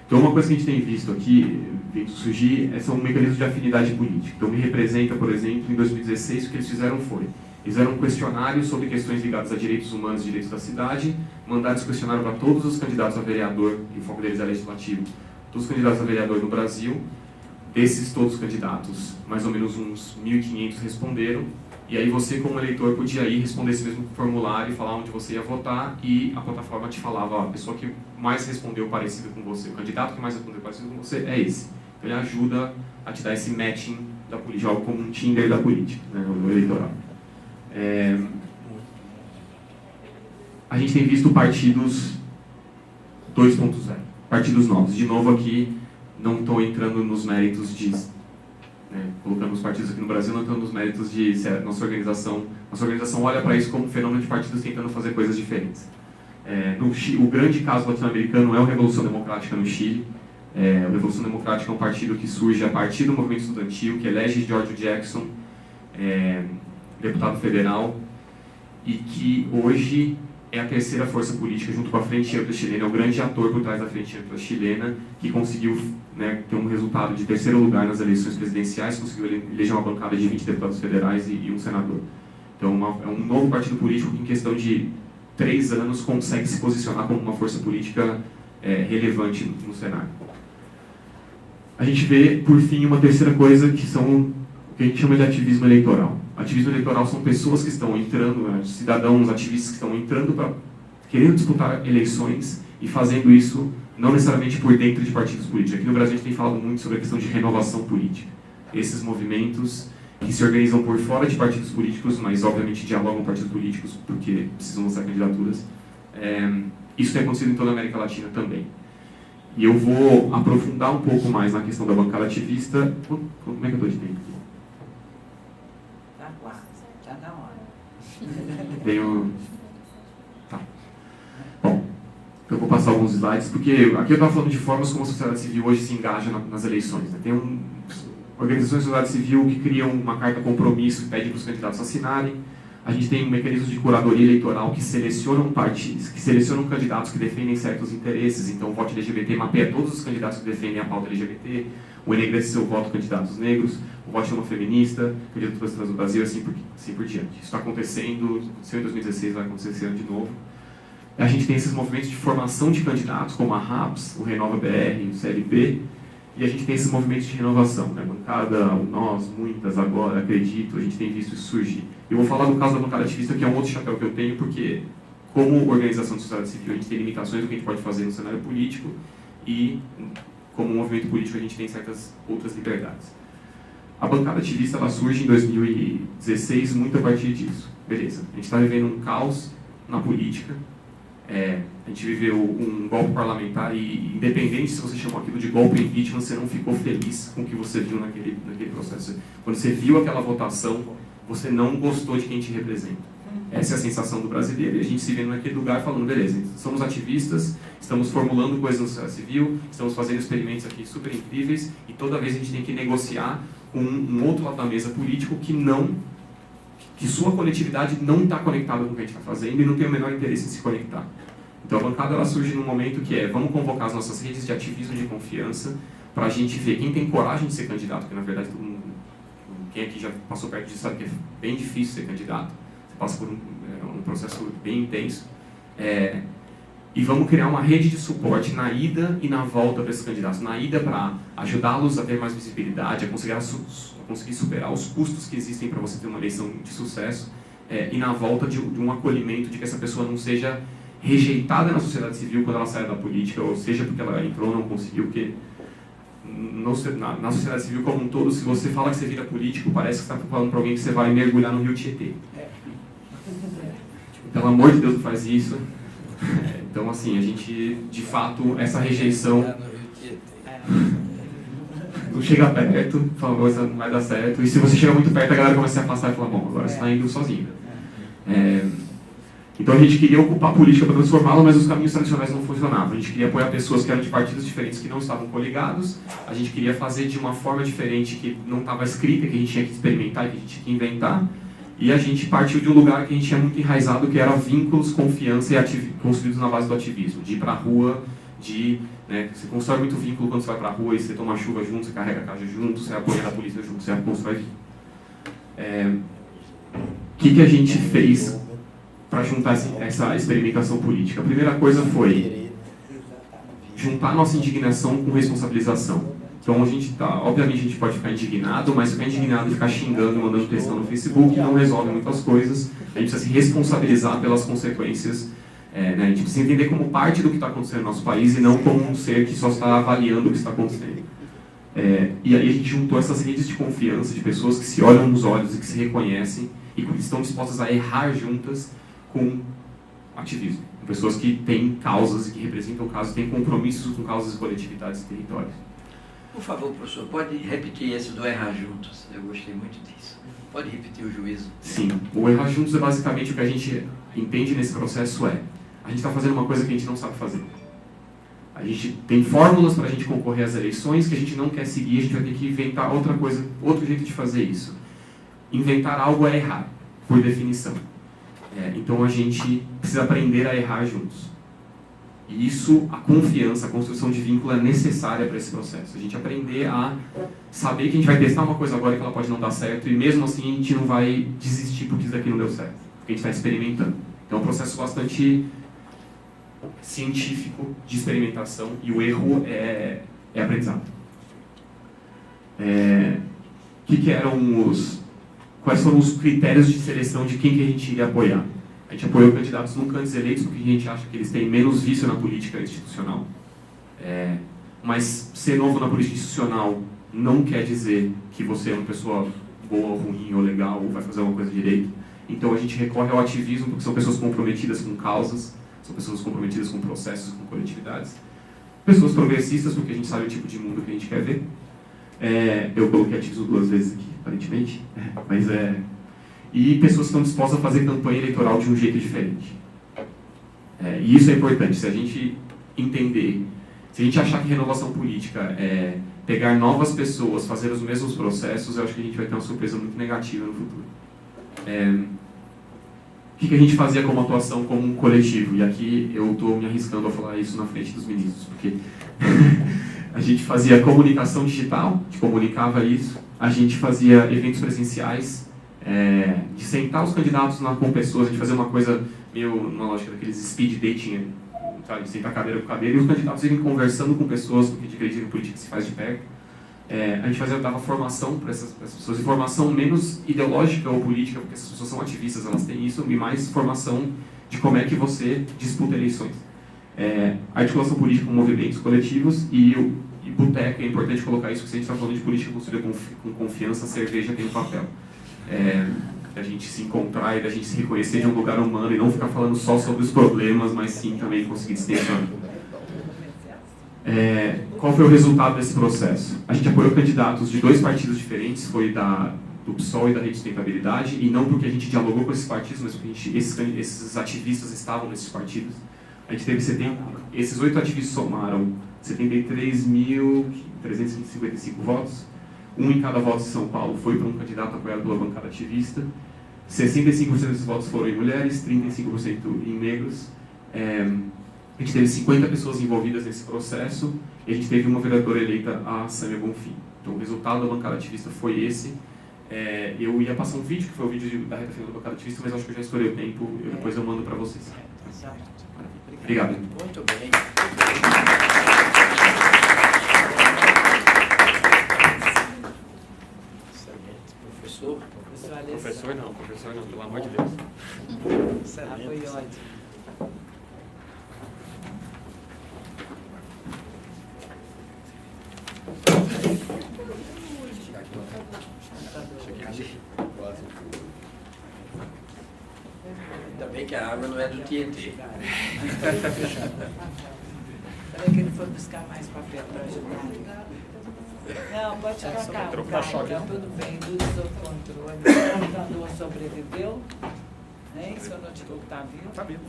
Então, uma coisa que a gente tem visto aqui, vindo surgir, são mecanismos de afinidade política. Então, me representa, por exemplo, em 2016, o que eles fizeram foi, fizeram um questionário sobre questões ligadas a direitos humanos e direitos da cidade, mandaram esse questionário para todos os candidatos a vereador, e o foco deles é legislativo, todos os candidatos a vereador no Brasil. Desses todos os candidatos, mais ou menos uns 1.500 responderam, e aí você, como eleitor, podia ir responder esse mesmo formulário e falar onde você ia votar, e a plataforma te falava, a pessoa que mais respondeu parecido com você, o candidato que mais respondeu parecido com você é esse. Então ele ajuda a te dar esse matching da política, algo como um Tinder da política, né, no eleitoral. A gente tem visto partidos 2.0, partidos novos. De novo aqui, não estou entrando nos méritos de... colocando os partidos aqui no Brasil, não entrando nos méritos de nossa organização olha para isso como um fenômeno de partidos tentando fazer coisas diferentes. O grande caso latino-americano é o Revolução Democrática no Chile. O Revolução Democrática é um partido que surge a partir do movimento estudantil, que elege George Jackson, deputado federal, e que hoje é a terceira força política, junto com a Frente Ampla Chilena, é o grande ator por trás da Frente Ampla Chilena, que conseguiu ter um resultado de terceiro lugar nas eleições presidenciais, conseguiu eleger uma bancada de 20 deputados federais e um senador. Então é um novo partido político que, em questão de 3 anos, consegue se posicionar como uma força política relevante no cenário. A gente vê, por fim, uma terceira coisa, que são o que a gente chama de ativismo eleitoral. Ativismo eleitoral são pessoas que estão entrando, cidadãos, ativistas que estão entrando para querendo disputar eleições e fazendo isso não necessariamente por dentro de partidos políticos. Aqui no Brasil a gente tem falado muito sobre a questão de renovação política. Esses movimentos que se organizam por fora de partidos políticos, mas obviamente dialogam com partidos políticos porque precisam lançar candidaturas. Isso tem acontecido em toda a América Latina também. E eu vou aprofundar um pouco mais na questão da bancada ativista. Como é que eu estou de tempo aqui?
Tá na hora.
Tá. Bom, eu vou passar alguns slides, porque aqui eu estava falando de formas como a sociedade civil hoje se engaja nas eleições. Né? Tem organizações da sociedade civil que criam uma carta compromisso e pedem para os candidatos assinarem. A gente tem mecanismos de curadoria eleitoral que selecionam partidos, que selecionam candidatos que defendem certos interesses. Então, o voto LGBT mapeia todos os candidatos que defendem a pauta LGBT, o enegrece seu voto candidatos negros, o voto de uma feminista, candidaturas trans no Brasil, assim por diante. Isso está acontecendo, aconteceu em 2016, vai acontecer esse ano de novo. A gente tem esses movimentos de formação de candidatos, como a RAPS, o Renova BR, o CLB, e a gente tem esses movimentos de renovação, né? Bancada, o Nós, Muitas, Agora, Acredito, a gente tem visto isso surgir. Eu vou falar do caso da bancada ativista, que é um outro chapéu que eu tenho, porque como organização de sociedade civil a gente tem limitações do que a gente pode fazer no cenário político e como movimento político a gente tem certas outras liberdades. A bancada ativista ela surge em 2016 muito a partir disso. Beleza, a gente está vivendo um caos na política, a gente viveu um golpe parlamentar e, independente se você chamou aquilo de golpe ou impeachment, você não ficou feliz com o que você viu naquele processo. Quando você viu aquela votação, você não gostou de quem te representa. Essa é a sensação do brasileiro. E a gente se vê naquele lugar falando, beleza, somos ativistas, estamos formulando coisas na sociedade civil, estamos fazendo experimentos aqui super incríveis, e toda vez a gente tem que negociar com um outro lado da mesa político que sua coletividade não está conectada com o que a gente está fazendo e não tem o menor interesse em se conectar. Então a bancada ela surge num momento que vamos convocar as nossas redes de ativismo de confiança para a gente ver quem tem coragem de ser candidato, porque na verdade todo mundo, quem aqui já passou perto disso sabe que é bem difícil ser candidato, você passa por um processo bem intenso, e vamos criar uma rede de suporte na ida e na volta para esses candidatos, na ida para ajudá-los a ter mais visibilidade, a conseguir superar os custos que existem para você ter uma eleição de sucesso, e na volta de um acolhimento, de que essa pessoa não seja rejeitada na sociedade civil quando ela sai da política, ou seja porque ela entrou ou não conseguiu, porque na sociedade civil como um todo, se você fala que você vira político, parece que você está falando para alguém que você vai mergulhar no rio Tietê. Pelo amor de Deus, não faz isso. Então, assim, a gente, de fato, essa rejeição não chega perto, fala, isso não vai dar certo, e se você chega muito perto, a galera começa a se afastar e fala, bom, agora você está indo sozinho. Então a gente queria ocupar a política para transformá-la, mas os caminhos tradicionais não funcionavam. A gente queria apoiar pessoas que eram de partidos diferentes, que não estavam coligados, a gente queria fazer de uma forma diferente, que não estava escrita, que a gente tinha que experimentar, que a gente tinha que inventar, e a gente partiu de um lugar que a gente tinha muito enraizado, que era vínculos, confiança e construídos na base do ativismo, de ir para a rua, você constrói muito vínculo quando você vai para a rua e você toma chuva junto, você carrega a caixa junto, você apoia a polícia junto, você constrói vínculo. O que a gente fez para juntar essa experimentação política? A primeira coisa foi juntar nossa indignação com responsabilização. Então, obviamente a gente pode ficar indignado, mas ficar indignado e ficar xingando, mandando textão no Facebook não resolve muitas coisas. A gente precisa se responsabilizar pelas consequências. A gente precisa entender como parte do que está acontecendo no nosso país e não como um ser que só está avaliando o que está acontecendo. E aí a gente juntou essas redes de confiança de pessoas que se olham nos olhos e que se reconhecem e que estão dispostas a errar juntas com ativismo. Com pessoas que têm causas e que representam causas, têm compromissos com causas, coletividades e territórios.
Por favor, professor, pode repetir esse do errar juntos? Eu gostei muito disso. Pode repetir o juízo?
Sim. O errar juntos é basicamente o que a gente entende nesse processo a gente está fazendo uma coisa que a gente não sabe fazer. A gente tem fórmulas para a gente concorrer às eleições que a gente não quer seguir, a gente vai ter que inventar outra coisa, outro jeito de fazer isso. Inventar algo é errar, por definição. Então a gente precisa aprender a errar juntos. E isso, a confiança, a construção de vínculo é necessária para esse processo. A gente aprender a saber que a gente vai testar uma coisa agora e que ela pode não dar certo, e mesmo assim a gente não vai desistir porque isso daqui não deu certo, porque a gente está experimentando. Então é um processo bastante científico de experimentação, e o erro é aprendizado. Quais foram os critérios de seleção de quem que a gente iria apoiar? A gente apoiou candidatos nunca antes eleitos porque a gente acha que eles têm menos vício na política institucional. Mas ser novo na política institucional não quer dizer que você é uma pessoa boa, ou ruim, ou legal, ou vai fazer uma coisa direito. Então a gente recorre ao ativismo porque são pessoas comprometidas com causas, são pessoas comprometidas com processos, com coletividades. Pessoas progressistas porque a gente sabe o tipo de mundo que a gente quer ver. Eu coloquei ativismo 2 vezes aqui, aparentemente, e pessoas que estão dispostas a fazer campanha eleitoral de um jeito diferente. E isso é importante. Se a gente entender, se a gente achar que renovação política é pegar novas pessoas, fazer os mesmos processos, eu acho que a gente vai ter uma surpresa muito negativa no futuro. O que a gente fazia como atuação como um coletivo? E aqui eu estou me arriscando a falar isso na frente dos ministros, porque a gente fazia comunicação digital, a gente comunicava isso, a gente fazia eventos presenciais, de sentar os candidatos com pessoas, a gente fazia uma coisa meio numa lógica daqueles speed dating, sabe, de sentar cadeira por cadeira, e os candidatos irem conversando com pessoas, porque a gente acredita que a política se faz de perto. A gente dava formação para essas pessoas, e formação menos ideológica ou política, porque essas pessoas são ativistas, elas têm isso, e mais formação de como é que você disputa eleições. Articulação política com movimentos coletivos e boteca, é importante colocar isso, porque se a gente está falando de política construída com confiança, a cerveja tem um papel. Da gente se encontrar e da gente se reconhecer de um lugar humano e não ficar falando só sobre os problemas, mas sim também conseguir distensionar. Qual foi o resultado desse processo? A gente apoiou candidatos de 2 partidos diferentes, foi do PSOL e da Rede de Sustentabilidade, e não porque a gente dialogou com esses partidos, mas porque esses ativistas estavam nesses partidos. A gente teve esses 8 ativistas somaram 73.355 votos, um em cada voto de São Paulo foi para um candidato apoiado pela bancada ativista, 65% desses votos foram em mulheres, 35% em negros, A gente teve 50 pessoas envolvidas nesse processo e a gente teve uma vereadora eleita, a Sâmia Bonfim. Então o resultado da bancada ativista foi esse. Eu ia passar um vídeo, que foi o vídeo da reta final da bancada ativista, mas acho que eu já estourei o tempo, depois eu mando para vocês. Obrigado.
Muito bem. Excelente. Professor?
Professor não, pelo amor de Deus.
Excelente.
Foi ótimo.
Ainda bem que a água não é do Tietê.
Peraí que ele foi buscar mais papel para ajudar. Não, pode trocar. Tá tudo bem, tudo sob controle. O computador sobreviveu. Nem seu notebook está vivo.
Tá vivo.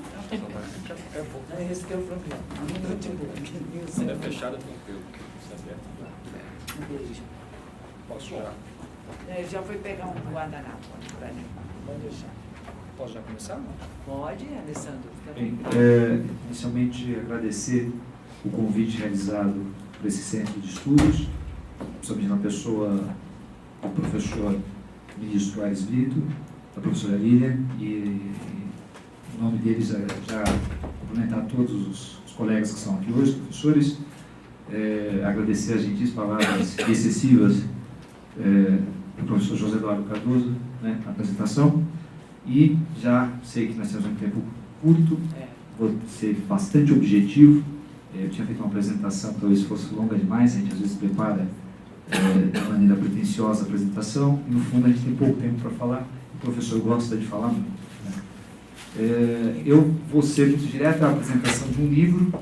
É esse que é o problema. O notebook.
Se é fechado, tranquilo.
Um beijo.
Posso já?
Ele já foi pegar um guardanapo para mim. Pode deixar.
Posso já começar?
Pode, Alessandro. Fica
Bem,
bem.
inicialmente agradecer o convite realizado por esse centro de estudos, principalmente na pessoa do professor ministro Aires Brito, da professora Lilian, e em nome deles já cumprimentar todos os colegas que estão aqui hoje, professores, agradecer as gentis palavras excessivas do professor José Eduardo Cardoso, né, na apresentação, e já sei que nós temos um tempo curto, vou ser bastante objetivo. Eu tinha feito uma apresentação, talvez fosse longa demais, a gente às vezes prepara de maneira pretensiosa a apresentação, e no fundo a gente tem pouco tempo para falar, o professor gosta de falar muito. Né? Eu vou ser muito direto à apresentação de um livro,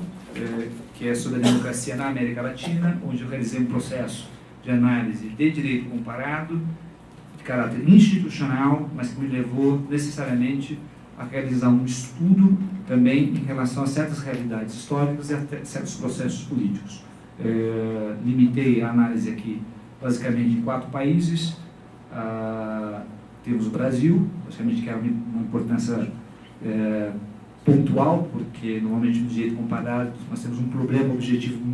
que é sobre a democracia na América Latina, onde eu realizei um processo de análise de direito comparado, de caráter institucional, mas que me levou necessariamente a realizar um estudo também em relação a certas realidades históricas e a certos processos políticos. Limitei a análise aqui basicamente em 4 países. Temos o Brasil, basicamente que é uma importância pontual, porque normalmente no direito comparado nós temos um problema objetivo no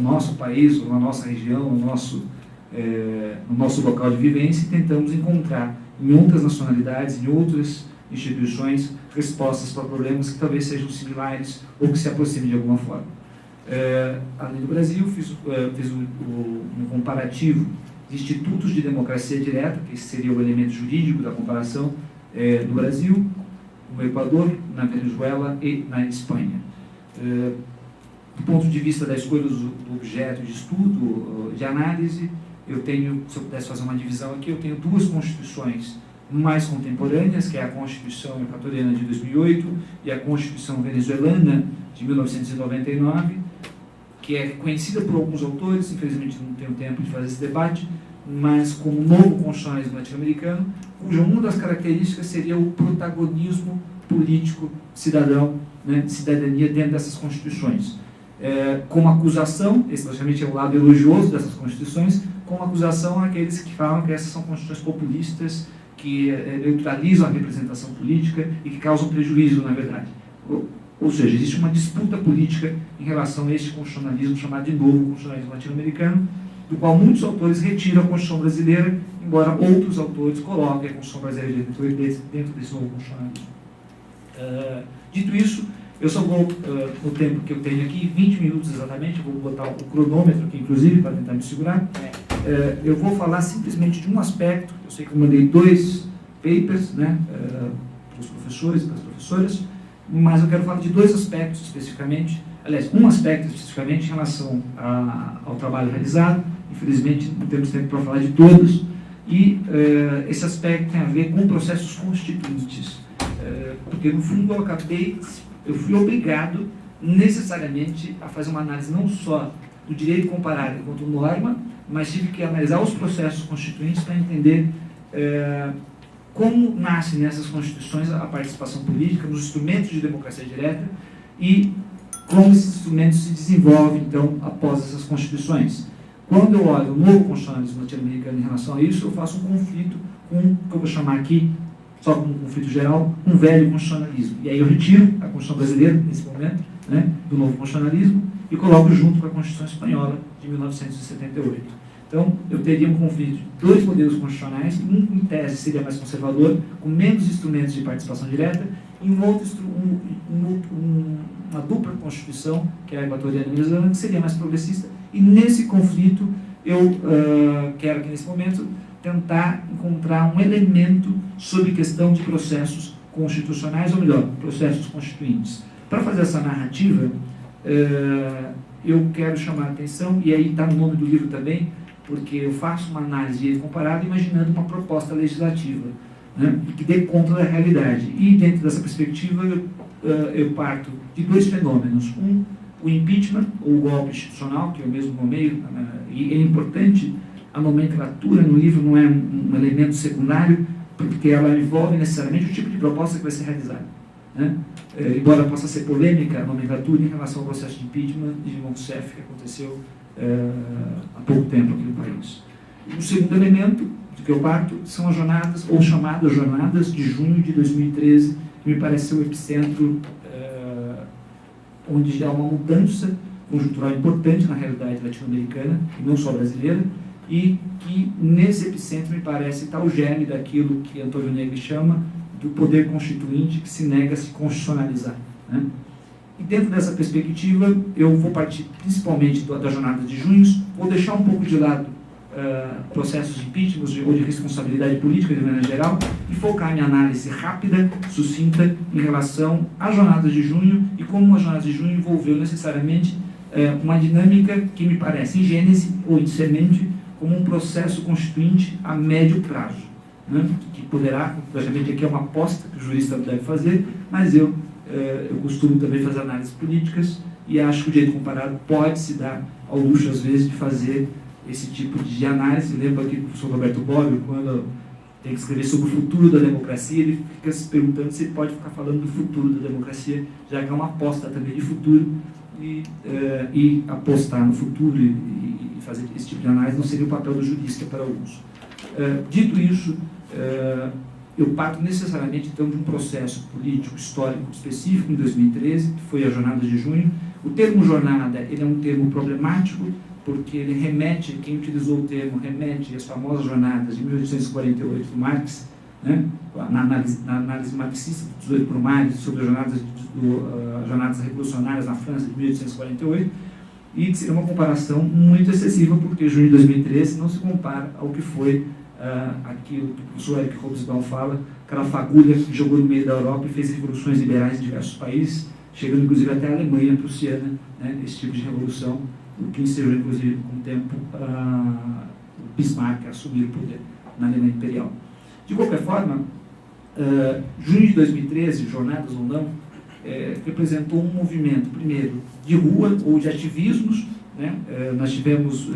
nosso país, ou na nossa região, no nosso local de vivência, e tentamos encontrar em outras nacionalidades, em outras instituições, respostas para problemas que talvez sejam similares ou que se aproximem de alguma forma. Além do Brasil, fiz um comparativo de institutos de democracia direta, que esse seria o elemento jurídico da comparação, no Brasil, no Equador, na Venezuela e na Espanha. Do ponto de vista da escolha do objeto de estudo, de análise, eu tenho, se eu pudesse fazer uma divisão aqui, eu tenho 2 constituições mais contemporâneas, que é a Constituição Equatoriana de 2008 e a Constituição Venezuelana de 1999, que é conhecida por alguns autores, infelizmente não tenho tempo de fazer esse debate, mas como novo constitucionalismo latino-americano, cuja uma das características seria o protagonismo político cidadão, né, de cidadania dentro dessas constituições. Como acusação, esse praticamente é o lado elogioso dessas constituições, como acusação àqueles que falam que essas são constituições populistas, que neutralizam a representação política e que causam prejuízo, na verdade. Ou seja, existe uma disputa política em relação a este constitucionalismo chamado de novo constitucionalismo latino-americano, do qual muitos autores retiram a Constituição brasileira, embora outros autores coloquem a Constituição brasileira dentro desse novo constitucionalismo. Dito isso, eu só vou, no tempo que eu tenho aqui, 20 minutos exatamente, eu vou botar o cronômetro aqui, inclusive, para tentar me segurar. Eu vou falar simplesmente de um aspecto. Eu sei que eu mandei 2 papers, né, para os professores e para as professoras, mas eu quero falar de 2 aspectos especificamente. Aliás, um aspecto especificamente em relação ao trabalho realizado. Infelizmente, não temos tempo para falar de todos. E esse aspecto tem a ver com processos constituintes. Porque, no fundo, eu fui obrigado necessariamente a fazer uma análise não só do direito comparado enquanto norma, mas tive que analisar os processos constituintes para entender como nasce nessas constituições a participação política, nos instrumentos de democracia direta e como esses instrumentos se desenvolvem, então, após essas constituições. Quando eu olho o novo constitucionalismo latino-americano em relação a isso, eu faço um conflito com o que eu vou chamar aqui só como um conflito geral, um velho constitucionalismo. E aí eu retiro a Constituição brasileira, nesse momento, né, do novo constitucionalismo, e coloco junto com a Constituição espanhola de 1978. Então, eu teria um conflito de dois modelos constitucionais, um em tese seria mais conservador, com menos instrumentos de participação direta, e uma dupla constituição, que é a equatoriana e a venezuelana, que seria mais progressista. E nesse conflito, eu quero aqui nesse momento tentar encontrar um elemento sobre questão de processos constitucionais, ou melhor, processos constituintes. Para fazer essa narrativa, eu quero chamar a atenção, e aí está no nome do livro também, porque eu faço uma análise de direito comparado imaginando uma proposta legislativa, né, que dê conta da realidade. E dentro dessa perspectiva, eu parto de dois fenômenos. Um, o impeachment, ou o golpe institucional, que eu mesmo nomeio, e é importante, a nomenclatura no livro não é um elemento secundário, porque ela envolve necessariamente o tipo de proposta que vai ser realizada, né? Embora possa ser polêmica a nomenclatura em relação ao processo de impeachment de Rousseff, que aconteceu há pouco tempo aqui no país. O segundo elemento do que eu parto são as jornadas, ou chamadas jornadas de junho de 2013, que me parece ser o epicentro onde há uma mudança conjuntural importante na realidade latino-americana, e não só brasileira, e que nesse epicentro me parece estar o germe daquilo que Antônio Negri chama do poder constituinte que se nega a se constitucionalizar, né? E dentro dessa perspectiva, eu vou partir principalmente da jornada de junho, vou deixar um pouco de lado processos de impeachment ou de responsabilidade política de maneira geral e focar minha análise rápida, sucinta, em relação às jornadas de junho e como as jornadas de junho envolveu necessariamente uma dinâmica que me parece em gênese ou em semente como um processo constituinte a médio prazo, né? Que poderá, logicamente aqui é uma aposta que o jurista deve fazer, mas eu costumo também fazer análises políticas e acho que o direito comparado pode se dar ao luxo, às vezes, de fazer esse tipo de análise. Lembro aqui do professor Roberto Bobbio, quando tem que escrever sobre o futuro da democracia, ele fica se perguntando se ele pode ficar falando do futuro da democracia, já que é uma aposta também de futuro, e apostar no futuro e fazer esse tipo de análise não seria o papel do jurista para alguns. Dito isso, eu parto necessariamente então de um processo político histórico específico em 2013, que foi a jornada de junho. O termo jornada, ele é um termo problemático, porque ele remete, quem utilizou o termo, remete às famosas jornadas de 1848 do Marx, né? na análise marxista do 18 por Marx, sobre as jornadas revolucionárias na França de 1848, e que seria uma comparação muito excessiva, porque junho de 2013 não se compara ao que foi aquilo que o professor Eric Hobsbawm fala, aquela fagulha que jogou no meio da Europa e fez revoluções liberais em diversos países, chegando inclusive até a Alemanha prussiana, né? Esse tipo de revolução, o que ensejou inclusive com o tempo o Bismarck a assumir o poder na Alemanha Imperial. De qualquer forma, junho de 2013, jornadas ou não, representou um movimento, primeiro, de rua ou de ativismos, né? Nós tivemos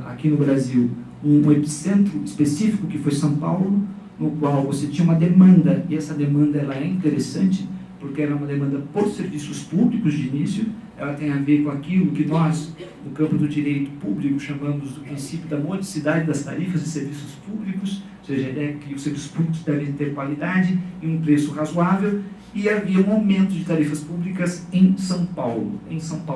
aqui no Brasil um epicentro específico que foi São Paulo, no qual você tinha uma demanda, e essa demanda ela é interessante, porque era uma demanda por serviços públicos de início, ela tem a ver com aquilo que nós, no campo do direito público, chamamos do princípio da modicidade das tarifas de serviços públicos, ou seja, a ideia que os serviços públicos devem ter qualidade e um preço razoável, e havia um aumento de tarifas públicas em São Paulo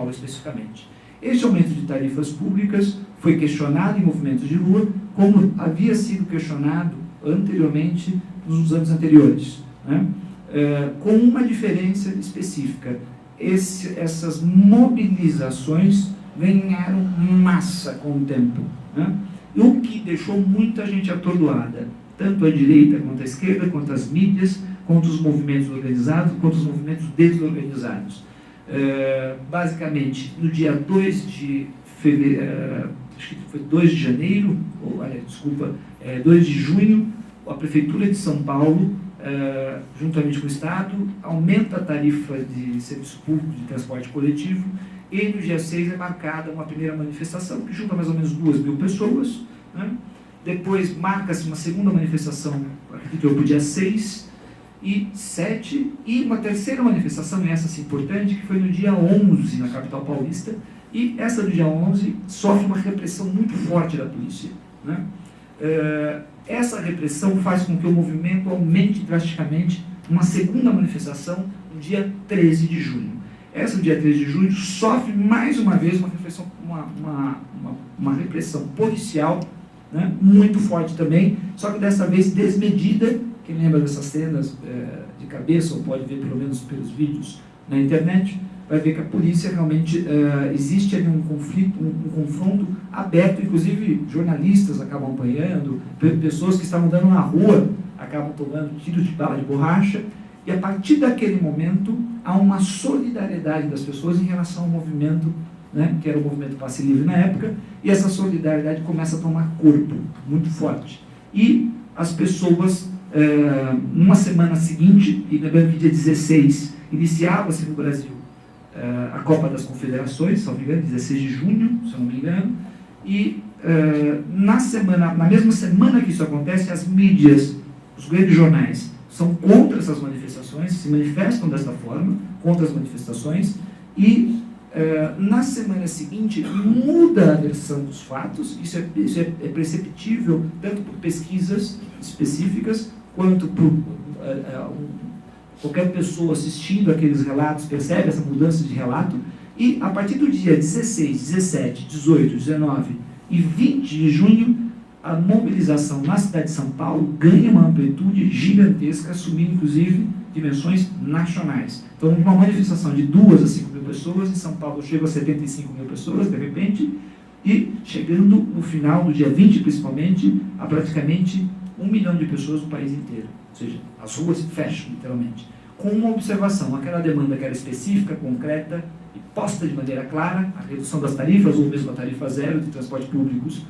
especificamente. Este aumento de tarifas públicas foi questionado em movimentos de rua, como havia sido questionado anteriormente, nos anos anteriores, né? Com uma diferença específica. Essas mobilizações ganharam massa com o tempo, né? O que deixou muita gente atordoada, tanto a direita quanto a esquerda, quanto as mídias, quanto os movimentos organizados, quanto os movimentos desorganizados. Basicamente, no dia 2 de fevereiro, acho que foi 2 de janeiro, 2 de junho, a Prefeitura de São Paulo, juntamente com o Estado, aumenta a tarifa de serviço público de transporte coletivo, e no dia 6 é marcada uma primeira manifestação, que junta mais ou menos 2.000 pessoas, né? Depois marca-se uma segunda manifestação, acredito eu, para o dia 6 e 7, e uma terceira manifestação, e essa sim importante, que foi no dia 11, na capital paulista, e essa do dia 11 sofre uma repressão muito forte da polícia, né? essa repressão faz com que o movimento aumente drasticamente uma segunda manifestação no dia 13 de junho. Essa, no dia 13 de junho, sofre mais uma vez uma repressão policial, né, muito forte também, só que dessa vez desmedida. Quem lembra dessas cenas de cabeça, ou pode ver pelo menos pelos vídeos na internet, vai ver que a polícia realmente existe ali um conflito, um confronto aberto, inclusive jornalistas acabam apanhando, pessoas que estavam andando na rua acabam tomando tiros de bala de borracha, e a partir daquele momento há uma solidariedade das pessoas em relação ao movimento, né, que era o movimento Passe Livre na época, e essa solidariedade começa a tomar corpo muito forte. E as pessoas, numa semana seguinte, e lembrando que dia 16 iniciava-se no Brasil a Copa das Confederações, se não me engano, 16 de junho, se não me engano, e na mesma semana que isso acontece, as mídias, os grandes jornais, são contra essas manifestações, se manifestam desta forma, contra as manifestações, e na semana seguinte muda a versão dos fatos. Isso é perceptível tanto por pesquisas específicas, quanto por qualquer pessoa assistindo aqueles relatos percebe essa mudança de relato, e a partir do dia 16, 17, 18, 19 e 20 de junho, a mobilização na cidade de São Paulo ganha uma amplitude gigantesca, assumindo inclusive dimensões nacionais. Então, uma manifestação de 2 a 5 mil pessoas, em São Paulo chega a 75 mil pessoas, de repente, e chegando no final do dia 20, principalmente, a praticamente 1 milhão de pessoas no país inteiro. Ou seja, as ruas se fecham, literalmente. Com uma observação, aquela demanda que era específica, concreta e posta de maneira clara, a redução das tarifas, ou mesmo a tarifa zero de transportes públicos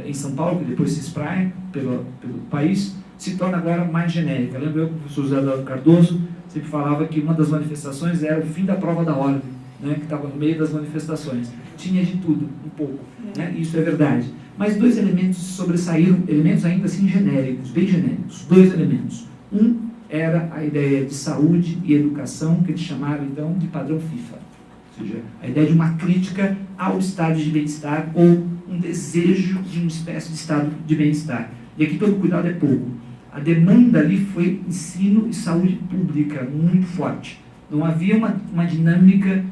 em São Paulo, que depois se espraia pelo país, se torna agora mais genérica. Lembro eu que o professor José Eduardo Cardoso sempre falava que uma das manifestações era o fim da prova da ordem, né, que estava no meio das manifestações. Tinha de tudo, um pouco, né, isso é verdade. Mas 2 elementos sobressaíram, elementos ainda assim genéricos, bem genéricos, 2 elementos. Um era a ideia de saúde e educação, que eles chamaram então de padrão FIFA. Ou seja, a ideia de uma crítica ao estado de bem-estar, ou um desejo de uma espécie de estado de bem-estar. E aqui todo cuidado é pouco. A demanda ali foi ensino e saúde pública muito forte. Não havia uma dinâmica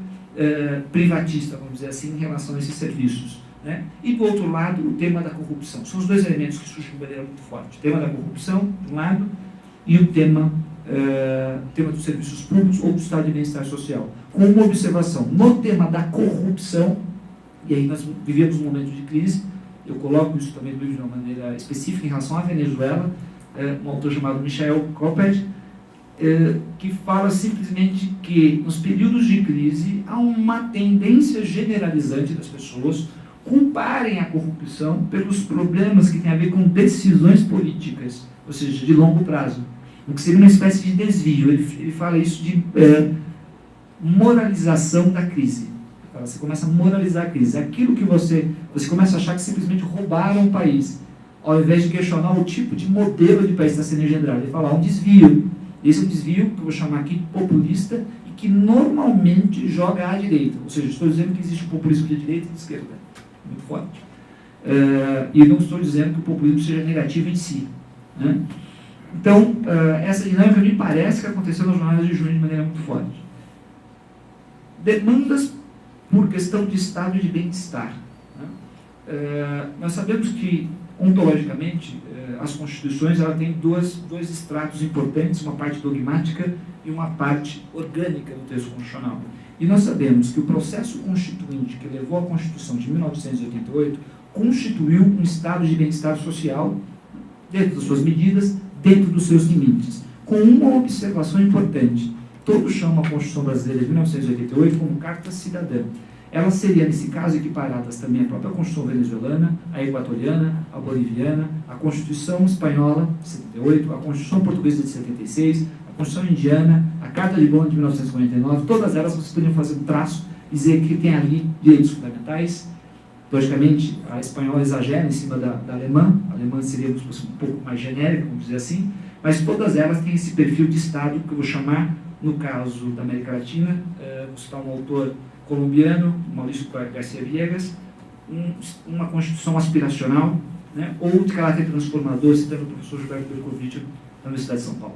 privatista, vamos dizer assim, em relação a esses serviços, né? E do outro lado, o tema da corrupção. São os 2 elementos que surgem de maneira muito forte. O tema da corrupção, de um lado, e o tema dos serviços públicos ou do estado de bem-estar social. Com uma observação no tema da corrupção, e aí nós vivemos um momento de crise, eu coloco isso também no livro de uma maneira específica em relação à Venezuela, um autor chamado Michel Coped, que fala simplesmente que nos períodos de crise há uma tendência generalizante das pessoas culparem a corrupção pelos problemas que têm a ver com decisões políticas, ou seja, de longo prazo, o que seria uma espécie de desvio. Ele fala isso de moralização da crise. Você começa a moralizar a crise. Aquilo que você começa a achar que simplesmente roubaram o país, ao invés de questionar o tipo de modelo de país que está sendo engendrado. Ele fala, há um desvio. Esse é um desvio que eu vou chamar aqui de populista e que normalmente joga à direita. Ou seja, estou dizendo que existe um populismo de direita e de esquerda. Muito forte. E não estou dizendo que o populismo seja negativo em si, né? Então, essa dinâmica me parece que aconteceu nas jornadas de junho de maneira muito forte. Demandas por questão de estado de bem-estar, né? Nós sabemos que, ontologicamente, as constituições ela têm dois estratos importantes, uma parte dogmática e uma parte orgânica do texto constitucional. E nós sabemos que o processo constituinte que levou à Constituição de 1988 constituiu um estado de bem-estar social, dentro das suas medidas, dentro dos seus limites, com uma observação importante. Todos chamam a Constituição brasileira de 1988 como Carta Cidadã. Ela seria, nesse caso, equiparadas também à própria Constituição venezuelana, a equatoriana, a boliviana, a Constituição espanhola de 78, a Constituição portuguesa de 76, a Constituição indiana, a Carta de Bonn de 1949, todas elas vocês poderiam fazer um traço e dizer que tem ali direitos fundamentais. Logicamente, a espanhola exagera em cima da alemã, a alemã seria um pouco mais genérica, vamos dizer assim, mas todas elas têm esse perfil de Estado que eu vou chamar, no caso da América Latina, vou citar um autor colombiano, Maurício García Viegas, uma Constituição aspiracional, né, ou de caráter transformador, citando o professor Gilberto Bercovitch da Universidade de São Paulo.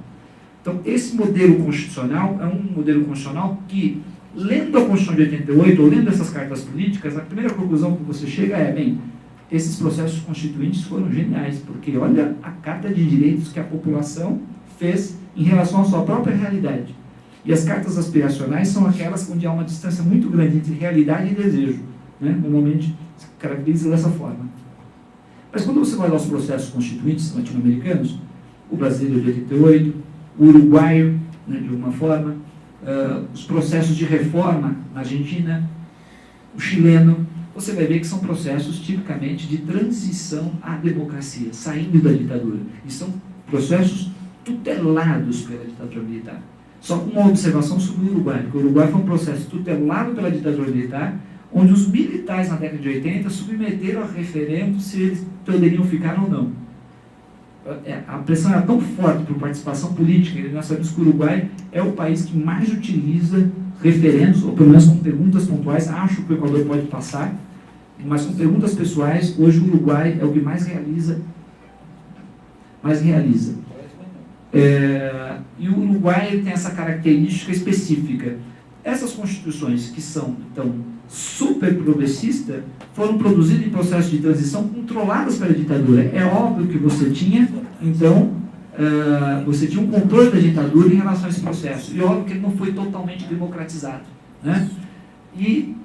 Então, esse modelo constitucional é um modelo constitucional que, lendo a Constituição de 88, ou lendo essas cartas políticas, a primeira conclusão que você chega é, bem, esses processos constituintes foram geniais, porque olha a carta de direitos que a população fez em relação à sua própria realidade. E as cartas aspiracionais são aquelas onde há uma distância muito grande entre realidade e desejo. Né? Normalmente se caracteriza dessa forma. Mas quando você vai aos processos constituintes latino-americanos, o brasileiro de 88, o uruguaio, né, de alguma forma, os processos de reforma na Argentina, o chileno, você vai ver que são processos tipicamente de transição à democracia, saindo da ditadura. E são processos tutelados pela ditadura militar. Só com uma observação sobre o Uruguai, porque o Uruguai foi um processo tutelado pela ditadura militar, onde os militares na década de 80 submeteram a referendo se eles poderiam ficar ou não. A pressão era tão forte por participação política, e nós sabemos que o Uruguai é o país que mais utiliza referendos, ou pelo menos com perguntas pontuais. Acho que o Equador pode passar, mas com perguntas pessoais, hoje o Uruguai é o que mais realiza. E o Uruguai tem essa característica específica. Essas constituições que são, então, super progressistas, foram produzidas em processos de transição controladas pela ditadura. É óbvio que você tinha, então, você tinha um controle da ditadura em relação a esse processo. E é óbvio que ele não foi totalmente democratizado. Né? E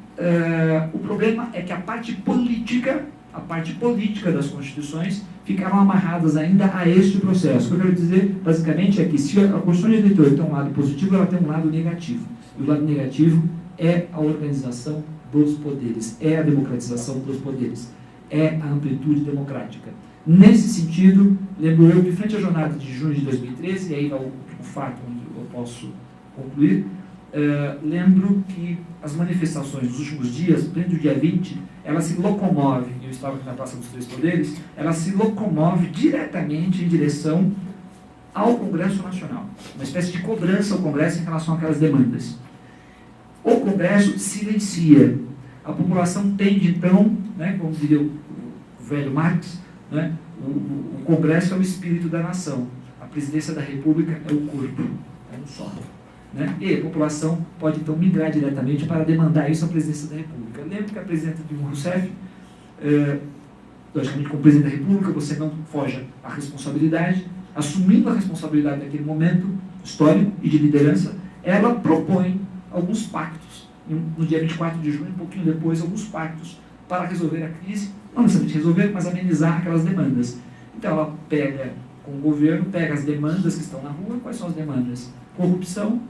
o problema é que a parte política das constituições ficaram amarradas ainda a este processo. O que eu quero dizer, basicamente, é que se a Constituição de 88 tem um lado positivo, ela tem um lado negativo. E o lado negativo é a organização dos poderes, é a democratização dos poderes, é a amplitude democrática. Nesse sentido, lembro eu que, frente à jornada de junho de 2013, e aí vai o fato onde eu posso concluir, lembro que as manifestações dos últimos dias, dentro do dia 20, ela se locomove, eu estava aqui na Praça dos Três Poderes, ela se locomove diretamente em direção ao Congresso Nacional, uma espécie de cobrança ao Congresso em relação àquelas demandas. O Congresso silencia. A população tende, então, né, como diria o velho Marx, né, o Congresso é o espírito da nação, a presidência da República é o corpo, é um só. Né? E a população pode, então, migrar diretamente para demandar isso à presidência da República. Eu lembro que a presidenta Dilma Rousseff, logicamente, como presidente da República, você não foge à responsabilidade, assumindo a responsabilidade naquele momento histórico e de liderança, ela propõe alguns pactos, no dia 24 de junho, um pouquinho depois, alguns pactos para resolver a crise, não necessariamente resolver, mas amenizar aquelas demandas. Então ela pega com o governo, pega as demandas que estão na rua. Quais são as demandas? Corrupção,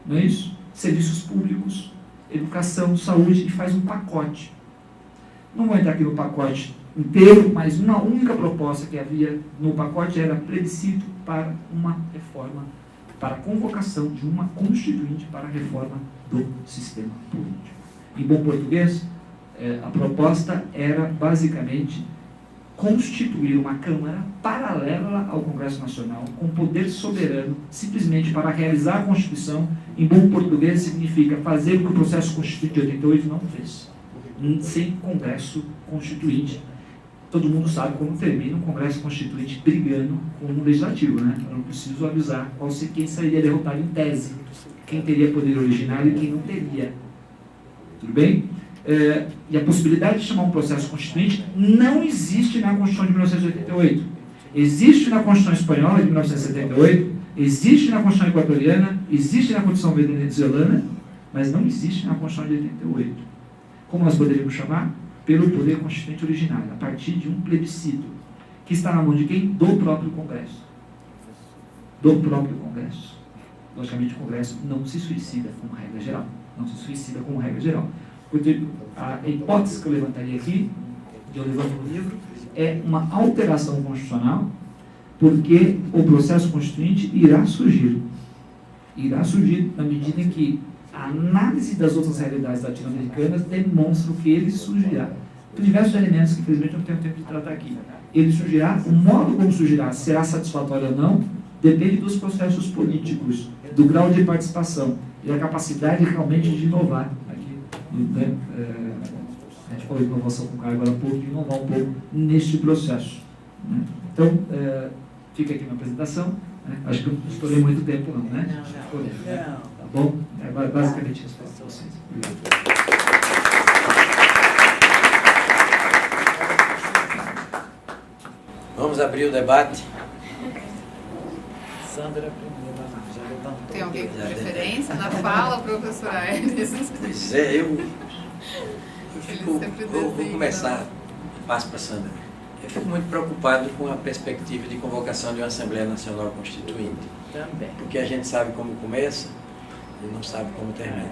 não é isso? Serviços públicos, educação, saúde, e faz um pacote. Não vou entrar aqui no pacote inteiro, mas uma única proposta que havia no pacote era plebiscito para uma reforma, para a convocação de uma constituinte para a reforma do sistema político. Em bom português, a proposta era basicamente constituir uma Câmara paralela ao Congresso Nacional, com poder soberano, simplesmente para realizar a Constituição. Em bom português, significa fazer o que o processo constituinte de 88 não fez, sem Congresso Constituinte. Todo mundo sabe como termina um Congresso Constituinte brigando com o Legislativo, né? Eu não preciso avisar quem seria derrotado em tese, quem teria poder originário e quem não teria. Tudo bem? E a possibilidade de chamar um processo constituinte não existe na Constituição de 1988. Existe na Constituição Espanhola de 1978, existe na Constituição Equatoriana, existe na Constituição Venezuelana, mas não existe na Constituição de 88. Como nós poderíamos chamar? Pelo poder constituinte originário, a partir de um plebiscito, que está na mão de quem? Do próprio Congresso. Do próprio Congresso. Logicamente, o Congresso não se suicida como regra geral. Não se suicida como regra geral. Porque a hipótese que eu levantaria aqui, que eu levanto no livro, é uma alteração constitucional, porque o processo constituinte irá surgir. Irá surgir na medida em que a análise das outras realidades latino-americanas demonstra que ele surgirá. Por diversos elementos que, infelizmente, não tenho tempo de tratar aqui. Ele surgirá, o modo como surgirá, será satisfatório ou não, depende dos processos políticos, do grau de participação e da capacidade realmente de inovar. Aqui, né? A gente falou de inovação com cargo agora há pouco, de inovar um pouco neste processo, né? Então, fica aqui minha apresentação. Né? Acho que eu não estourei muito tempo, não, né?
Não.
Tá bom? Agora, basicamente, isso para vocês. Obrigado.
Vamos abrir o debate.
Sandra primeiro, já levantou.
Tem alguém com preferência na fala, professora Aires?
Pois é, eu fico,
sempre
vou
desenham.
começar, passo para a Sandra. Eu fico muito preocupado com a perspectiva de convocação de uma Assembleia Nacional Constituinte,
Também.
porque a gente sabe como começa e não sabe como termina.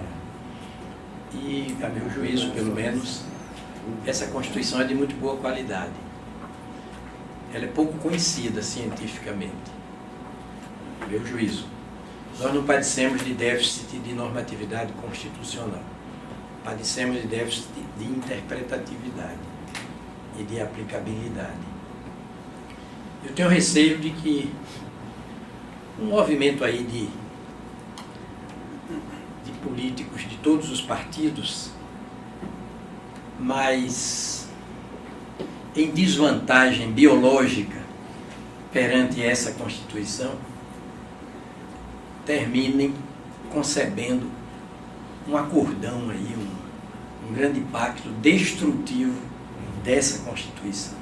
E, a meu juízo, pelo menos, essa Constituição é de muito boa qualidade. Ela é pouco conhecida cientificamente, a meu juízo. Nós não padecemos de déficit de normatividade constitucional, padecemos de déficit de interpretatividade e de aplicabilidade. Eu tenho receio de que um movimento aí de políticos de todos os partidos, mas em desvantagem biológica perante essa Constituição, terminem concebendo um acordão aí, um grande pacto destrutivo dessa Constituição.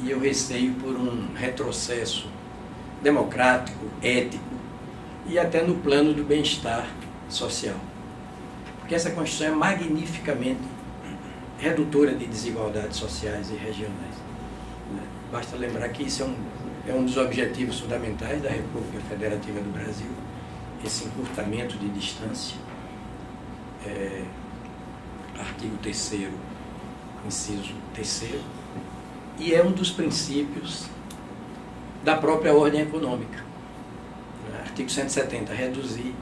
E eu receio por um retrocesso democrático, ético e até no plano do bem-estar social. Porque essa Constituição é magnificamente redutora de desigualdades sociais e regionais. Basta lembrar que isso é um dos objetivos fundamentais da República Federativa do Brasil, esse encurtamento de distância. Artigo 3º, inciso 3º, e é um dos princípios da própria ordem econômica. Artigo 170, reduzir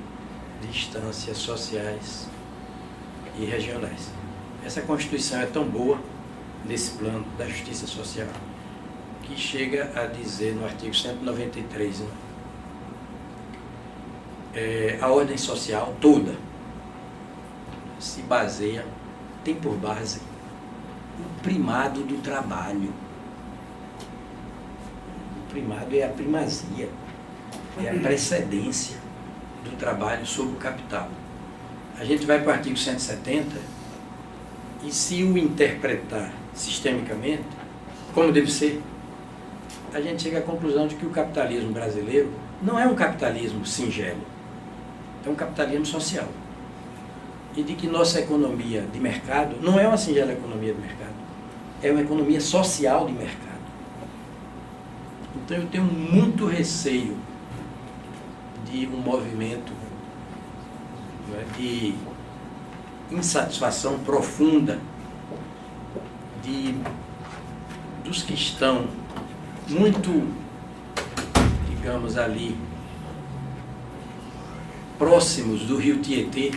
distâncias sociais e regionais. Essa Constituição é tão boa nesse plano da justiça social que chega a dizer no artigo 193, a ordem social toda se baseia, tem por base o primado do trabalho. O primado é a primazia, é a precedência do trabalho sobre o capital. A gente vai para o artigo 170 e, se o interpretar sistemicamente, como deve ser, a gente chega à conclusão de que o capitalismo brasileiro não é um capitalismo singelo, é um capitalismo social. E de que nossa economia de mercado não é uma singela economia de mercado, é uma economia social de mercado. Então eu tenho muito receio de um movimento de insatisfação profunda dos que estão muito, digamos ali, próximos do Rio Tietê,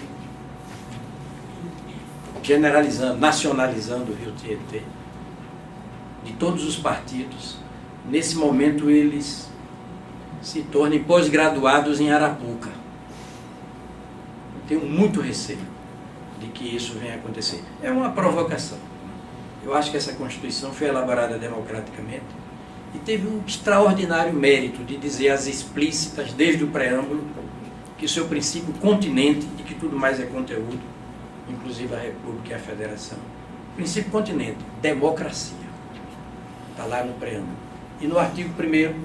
generalizando, nacionalizando o Rio Tietê, de todos os partidos. Nesse momento eles se tornem pós-graduados em Arapuca. Eu tenho muito receio de que isso venha a acontecer. É uma provocação. Eu acho que essa Constituição foi elaborada democraticamente e teve um extraordinário mérito de dizer às explícitas, desde o preâmbulo, que o seu princípio continente, de que tudo mais é conteúdo, inclusive a República e a Federação. Princípio continente, democracia. Está lá no preâmbulo. E no artigo 1º,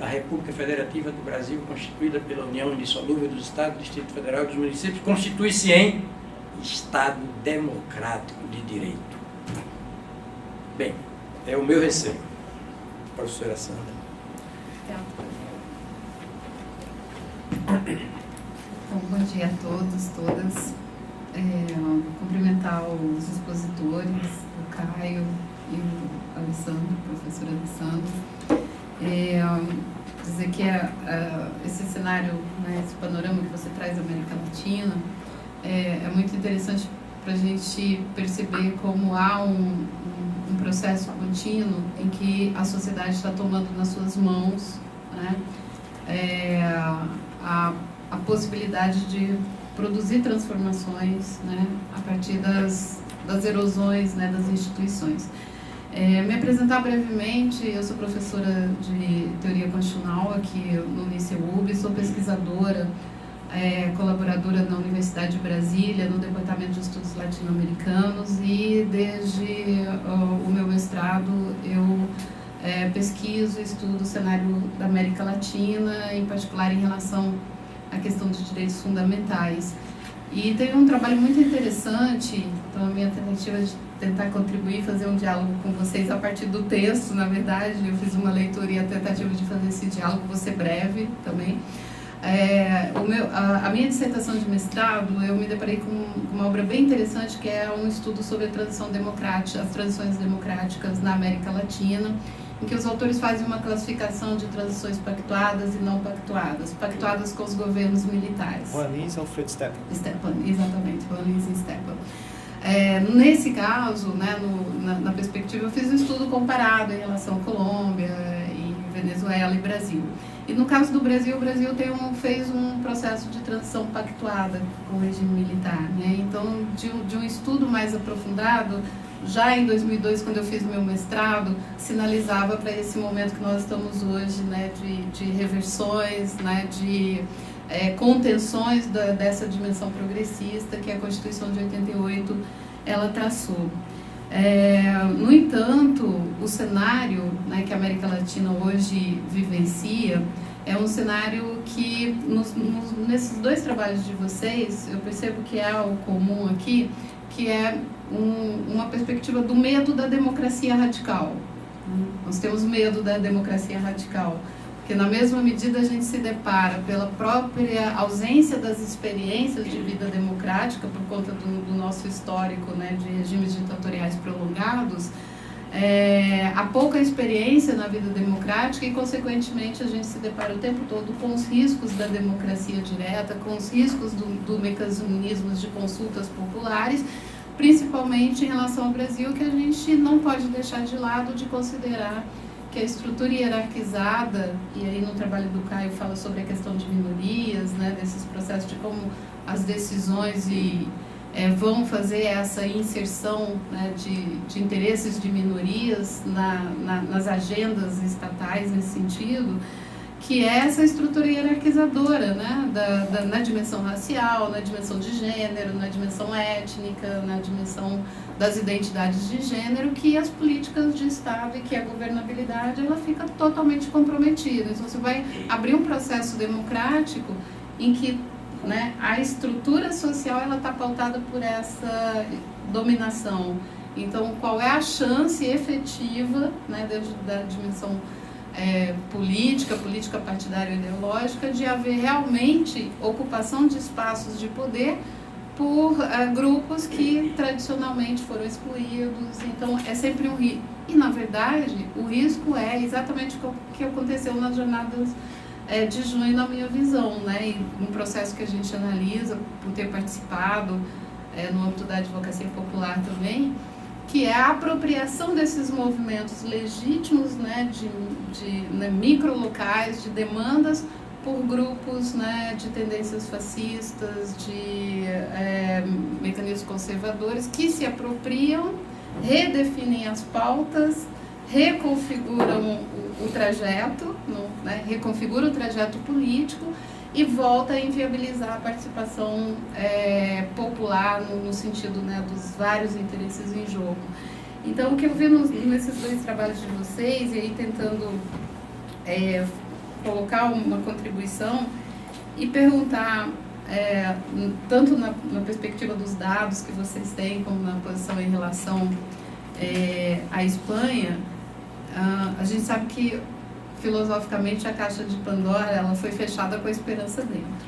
a República Federativa do Brasil, constituída pela União Indissolúvel dos Estados, do Distrito Federal e dos municípios, constitui-se em Estado democrático de direito. Bem, é o meu receio. Professora Sandra.
Então, bom dia a todos, todas. Cumprimentar os expositores, o Caio e o Alessandro, o professor Alessandro. Dizer que esse cenário, né, esse panorama que você traz da América Latina é muito interessante para a gente perceber como há um processo contínuo em que a sociedade está tomando nas suas mãos, né, a possibilidade de produzir transformações, né, a partir das das erosões, né, das instituições. Me apresentar brevemente, eu sou professora de Teoria Constitucional aqui no UniCeUB, sou pesquisadora, colaboradora na Universidade de Brasília, no Departamento de Estudos Latino-Americanos, e desde o meu mestrado eu pesquiso e estudo o cenário da América Latina, em particular em relação à questão de direitos fundamentais. E tem um trabalho muito interessante, então a minha tentativa de tentar contribuir, fazer um diálogo com vocês a partir do texto, na verdade, eu fiz uma leitura e a tentativa de fazer esse diálogo, vou ser breve também. A minha dissertação de mestrado, eu me deparei com uma obra bem interessante, que é um estudo sobre a transição democrática, as transições democráticas na América Latina, em que os autores fazem uma classificação de transições pactuadas e não pactuadas, pactuadas com os governos militares.
Juan Lins e Alfredo Stepan.
Stepan, exatamente, Juan Lins e Stepan. Nesse caso, né, na perspectiva, eu fiz um estudo comparado em relação à Colômbia, e Venezuela e Brasil. E no caso do Brasil, o Brasil fez um processo de transição pactuada com o regime militar, né? Então, de um estudo mais aprofundado, já em 2002, quando eu fiz meu mestrado, sinalizava para esse momento que nós estamos hoje, né, de reversões, né, de contenções dessa dimensão progressista que a Constituição de 88 ela traçou. No entanto, o cenário, né, que a América Latina hoje vivencia é um cenário que, nesses dois trabalhos de vocês, eu percebo que é algo comum aqui, que é uma perspectiva do medo da democracia radical. Nós temos medo da democracia radical, porque na mesma medida a gente se depara pela própria ausência das experiências de vida democrática, por conta do nosso histórico, né, de regimes ditatoriais prolongados, há pouca experiência na vida democrática e, consequentemente, a gente se depara o tempo todo com os riscos da democracia direta, com os riscos do mecanismo de consultas populares, principalmente em relação ao Brasil, que a gente não pode deixar de lado de considerar que a estrutura hierarquizada, e aí no trabalho do Caio fala sobre a questão de minorias, né, desses processos de como as decisões vão fazer essa inserção, né, de interesses de minorias nas agendas estatais nesse sentido, que é essa estrutura hierarquizadora, né, na dimensão racial, na dimensão de gênero, na dimensão étnica, na dimensão das identidades de gênero, que as políticas de Estado e que a governabilidade ela fica totalmente comprometida. Então você vai abrir um processo democrático em que, né, a estrutura social ela está pautada por essa dominação. Então, qual é a chance efetiva, né, dentro da dimensão política partidária e ideológica, de haver realmente ocupação de espaços de poder por grupos que tradicionalmente foram excluídos? Então, é sempre um risco. E, na verdade, o risco é exatamente o que aconteceu nas jornadas de junho, na minha visão, né? E um processo que a gente analisa, por ter participado no âmbito da advocacia popular também, que é a apropriação desses movimentos legítimos, né, de microlocais, de demandas por grupos, né, de tendências fascistas, de mecanismos conservadores, que se apropriam, redefinem as pautas, reconfiguram o trajeto, né, reconfigura o trajeto político e volta a inviabilizar a participação popular no sentido, né, dos vários interesses em jogo. Então, o que eu vi nesses dois trabalhos de vocês, e aí tentando colocar uma contribuição e perguntar, tanto na perspectiva dos dados que vocês têm, como na posição em relação à Espanha, a gente sabe que, filosoficamente, a caixa de Pandora ela foi fechada com a esperança dentro.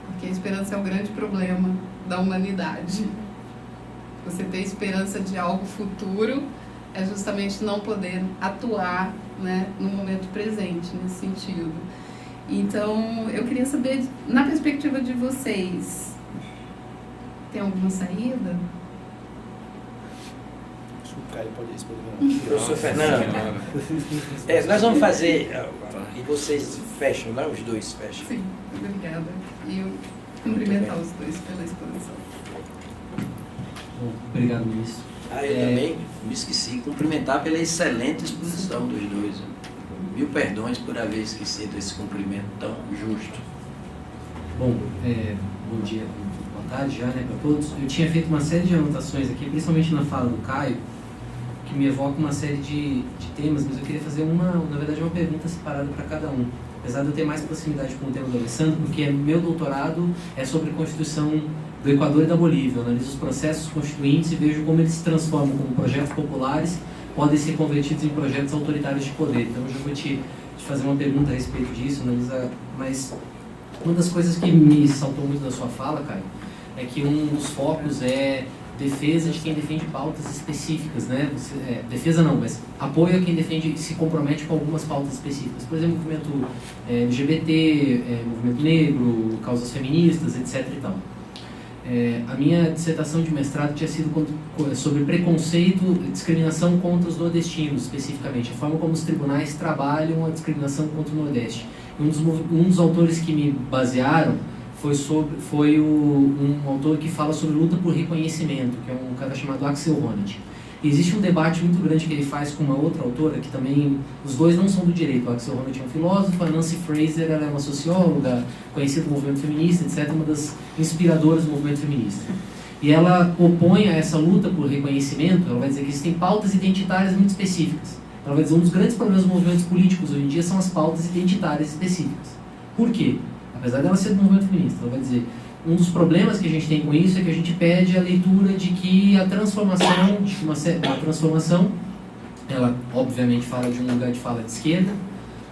Porque a esperança é o grande problema da humanidade. Você ter esperança de algo futuro é justamente não poder atuar, né, no momento presente, nesse sentido. Então, eu queria saber, na perspectiva de vocês, tem alguma saída?
O Caio pode responder.
Professor Fernando, nós vamos fazer, e vocês fecham, lá os dois fecham.
Sim, obrigada. E eu cumprimentar os dois pela exposição.
Bom, obrigado, ministro.
Eu também me esqueci, cumprimentar pela excelente exposição dos dois. Mil perdões por haver esquecido esse cumprimento tão justo.
Bom, bom dia, boa tarde já, né, para todos. Eu tinha feito uma série de anotações aqui, principalmente na fala do Caio, que me evoca uma série de temas, mas eu queria fazer na verdade, uma pergunta separada para cada um. Apesar de eu ter mais proximidade com o tema do Alessandro, porque meu doutorado é sobre a Constituição do Equador e da Bolívia. Eu analiso os processos constituintes e vejo como eles se transformam como projetos populares, podem ser convertidos em projetos autoritários de poder. Então, eu já vou te fazer uma pergunta a respeito disso, analisar, mas uma das coisas que me saltou muito da sua fala, Caio, é que um dos focos é defesa de quem defende pautas específicas, né? Defesa não, mas apoio a quem defende, se compromete com algumas pautas específicas. Por exemplo, movimento LGBT, movimento negro, causas feministas, etc. e tal. A minha dissertação de mestrado tinha sido sobre preconceito e discriminação contra os nordestinos, especificamente, a forma como os tribunais trabalham a discriminação contra o Nordeste. Um dos autores que me basearam foi um autor que fala sobre luta por reconhecimento, que é um cara chamado Axel Honneth. E existe um debate muito grande que ele faz com uma outra autora, que também, os dois não são do direito. O Axel Honneth é um filósofo, a Nancy Fraser ela é uma socióloga, conhecida do movimento feminista, etc., uma das inspiradoras do movimento feminista. E ela opõe a essa luta por reconhecimento, ela vai dizer que existem pautas identitárias muito específicas. Ela vai dizer que um dos grandes problemas dos movimentos políticos hoje em dia são as pautas identitárias específicas. Por quê? Apesar dela ser do movimento feminista, ela vai dizer um dos problemas que a gente tem com isso é que a gente pede a leitura de que a transformação, ela obviamente fala de um lugar de fala de esquerda,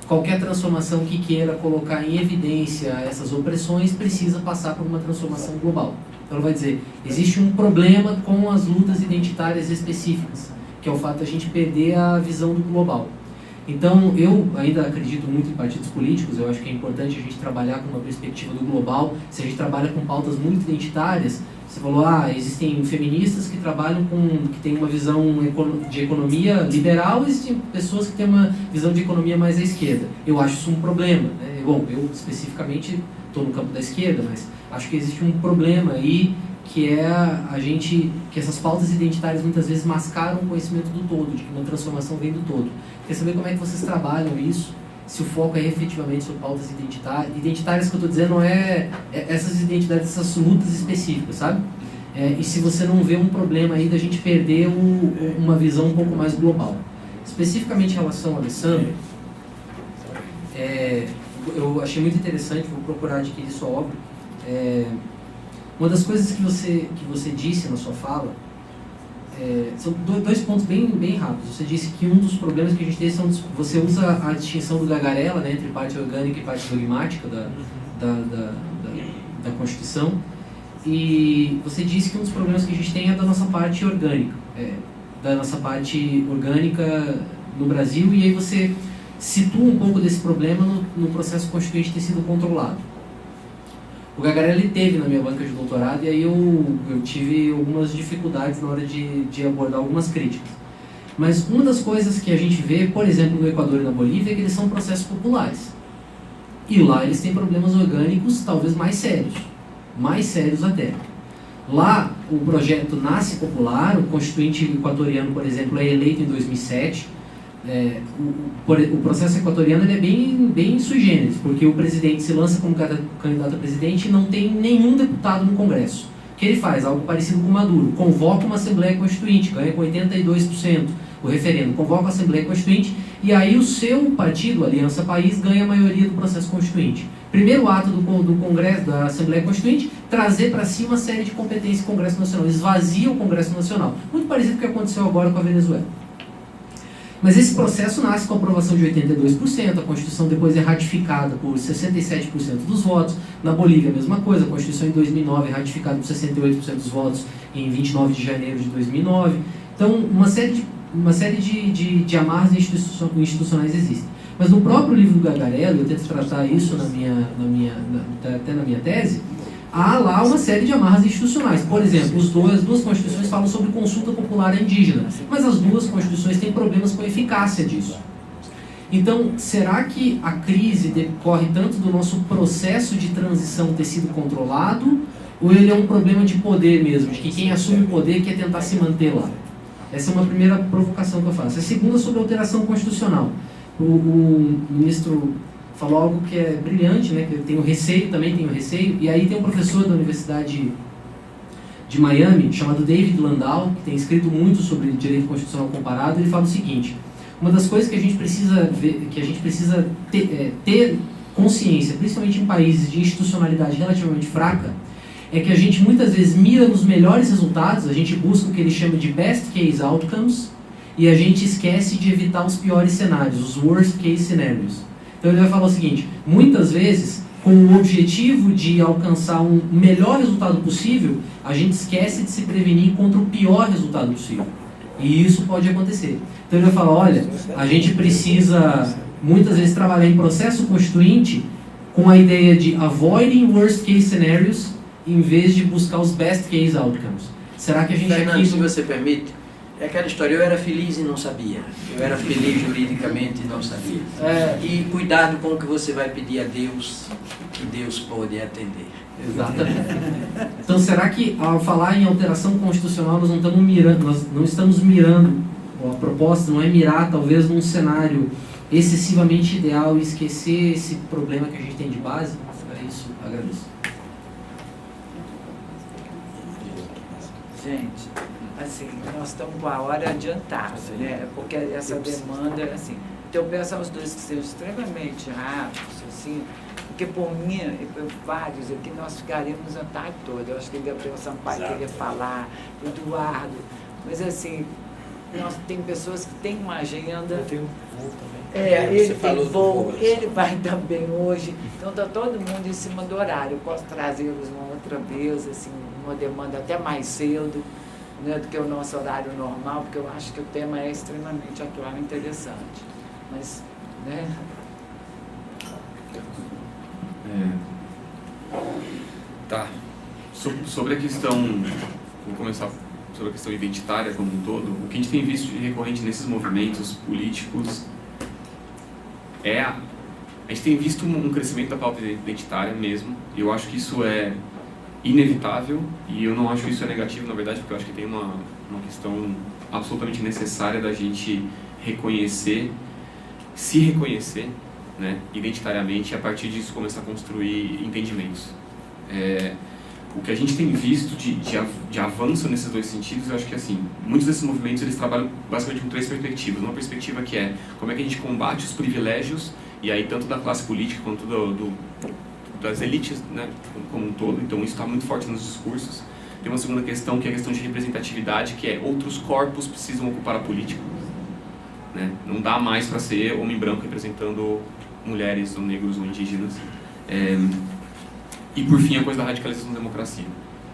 qualquer transformação que queira colocar em evidência essas opressões precisa passar por uma transformação global. Então ela vai dizer, existe um problema com as lutas identitárias específicas, que é o fato de a gente perder a visão do global. Então, eu ainda acredito muito em partidos políticos, eu acho que é importante a gente trabalhar com uma perspectiva do global. Se a gente trabalha com pautas muito identitárias, você falou, existem feministas que trabalham que têm uma visão de economia liberal, e existem pessoas que têm uma visão de economia mais à esquerda. Eu acho isso um problema, né? Bom, eu especificamente estou no campo da esquerda, mas acho que existe um problema aí, que é que essas pautas identitárias muitas vezes mascaram o conhecimento do todo, de que uma transformação vem do todo. Quer saber como é que vocês trabalham isso, se o foco é efetivamente sobre pautas identitárias que eu estou dizendo não é essas identidades, essas lutas específicas, sabe? E se você não vê um problema aí da gente perder uma visão um pouco mais global. Especificamente em relação ao Alessandro, eu achei muito interessante, vou procurar adquirir sua obra. Uma das coisas que você disse na sua fala, são dois pontos bem rápidos. Você disse que um dos problemas que a gente tem você usa a distinção do Gagarella, né, entre parte orgânica e parte dogmática da Constituição, e você disse que um dos problemas que a gente tem é da nossa parte orgânica, no Brasil, e aí você situa um pouco desse problema no processo constituinte ter sido controlado. O Gagarella ele teve na minha banca de doutorado, e aí eu tive algumas dificuldades na hora de abordar algumas críticas. Mas uma das coisas que a gente vê, por exemplo, no Equador e na Bolívia, é que eles são processos populares. E lá eles têm problemas orgânicos talvez mais sérios até. Lá o projeto nasce popular, o constituinte equatoriano, por exemplo, é eleito em 2007. O processo equatoriano ele é bem sui generis, porque o presidente se lança como candidato a presidente e não tem nenhum deputado no Congresso. O que ele faz? Algo parecido com o Maduro. Convoca uma Assembleia Constituinte, ganha com 82% o referendo, convoca a Assembleia Constituinte, e aí o seu partido, Aliança País, ganha a maioria do processo constituinte. Primeiro ato do Congresso, da Assembleia Constituinte, trazer para si uma série de competências do Congresso Nacional, esvazia o Congresso Nacional. Muito parecido com o que aconteceu agora com a Venezuela. Mas esse processo nasce com a aprovação de 82%, a Constituição depois é ratificada por 67% dos votos. Na Bolívia a mesma coisa, a Constituição em 2009 é ratificada por 68% dos votos em 29 de janeiro de 2009. Então, uma série de amarras institucionais existem. Mas no próprio livro do Gagarella, eu tento tratar isso até na minha tese, há lá uma série de amarras institucionais. Por exemplo, as duas constituições falam sobre consulta popular indígena, mas as duas constituições têm problemas com a eficácia disso. Então, será que a crise decorre tanto do nosso processo de transição ter sido controlado, ou ele é um problema de poder mesmo, de que quem assume o poder quer tentar se manter lá? Essa é uma primeira provocação que eu faço. A segunda, sobre a alteração constitucional. O ministro falou algo que é brilhante, né? Que eu tenho receio, e aí tem um professor da Universidade de Miami, chamado David Landau, que tem escrito muito sobre direito constitucional comparado. Ele fala o seguinte: uma das coisas que a gente precisa ver, que a gente precisa ter consciência, principalmente em países de institucionalidade relativamente fraca, é que a gente muitas vezes mira nos melhores resultados, a gente busca o que ele chama de best case outcomes, e a gente esquece de evitar os piores cenários, os worst case scenarios. Então ele vai falar o seguinte: muitas vezes, com o objetivo de alcançar um melhor resultado possível, a gente esquece de se prevenir contra o pior resultado possível. E isso pode acontecer. Então ele vai falar: olha, a gente precisa muitas vezes trabalhar em processo constituinte com a ideia de avoiding worst case scenarios em vez de buscar os best case outcomes. Será que a gente
Fernando,
aqui...
se você permite, é aquela história: eu era feliz e não sabia. Eu era feliz juridicamente e não sabia. E cuidado com o que você vai pedir a Deus, que Deus pode atender.
Exatamente. Então, será que ao falar em alteração constitucional nós não estamos mirando, ou a proposta não é mirar talvez num cenário excessivamente ideal e esquecer esse problema que a gente tem de base? Para isso, agradeço.
Gente, assim, nós estamos com a hora adiantada, né? Porque essa demanda, assim, então eu peço aos dois que sejam extremamente rápidos, assim, porque por mim e por vários aqui nós ficaríamos a tarde toda. Eu acho que Gabriel Sampaio queria falar, Eduardo, mas assim, tem pessoas que têm uma agenda.
Eu tenho voo também.
Ele tem voo, ele vai também hoje. Então está todo mundo em cima do horário. Eu posso trazê-los uma outra vez, assim, uma demanda até mais cedo, né, do que o nosso horário normal, porque eu acho que o tema é extremamente atual e interessante. Mas, né?
Tá. Sobre a questão, vou começar sobre a questão identitária como um todo. O que a gente tem visto de recorrente nesses movimentos políticos a gente tem visto um crescimento da pauta identitária mesmo. E eu acho que isso é inevitável, e eu não acho que isso é negativo, na verdade, porque eu acho que tem uma questão absolutamente necessária da gente se reconhecer, né, identitariamente, e a partir disso começar a construir entendimentos. O que a gente tem visto de avanço nesses dois sentidos, eu acho que, assim, muitos desses movimentos eles trabalham basicamente com três perspectivas. Uma perspectiva que é como é que a gente combate os privilégios, e aí tanto da classe política quanto das elites, né, como um todo. Então isso está muito forte nos discursos. Tem uma segunda questão, que é a questão de representatividade, que é outros corpos precisam ocupar a política, né? Não dá mais para ser homem branco representando mulheres ou negros ou indígenas. E por fim a coisa da radicalização da democracia.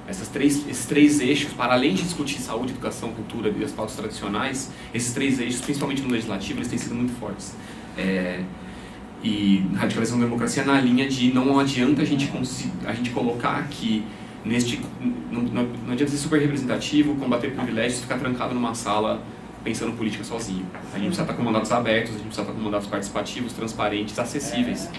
Esses três eixos, para além de discutir saúde, educação, cultura e as pautas tradicionais, esses três eixos, principalmente no legislativo, eles têm sido muito fortes. E radicalização da democracia na linha de não adianta a gente colocar aqui não adianta ser super representativo, combater privilégios e ficar trancado numa sala pensando política sozinho. A gente precisa estar com mandatos abertos, a gente precisa estar com mandatos participativos, transparentes, acessíveis.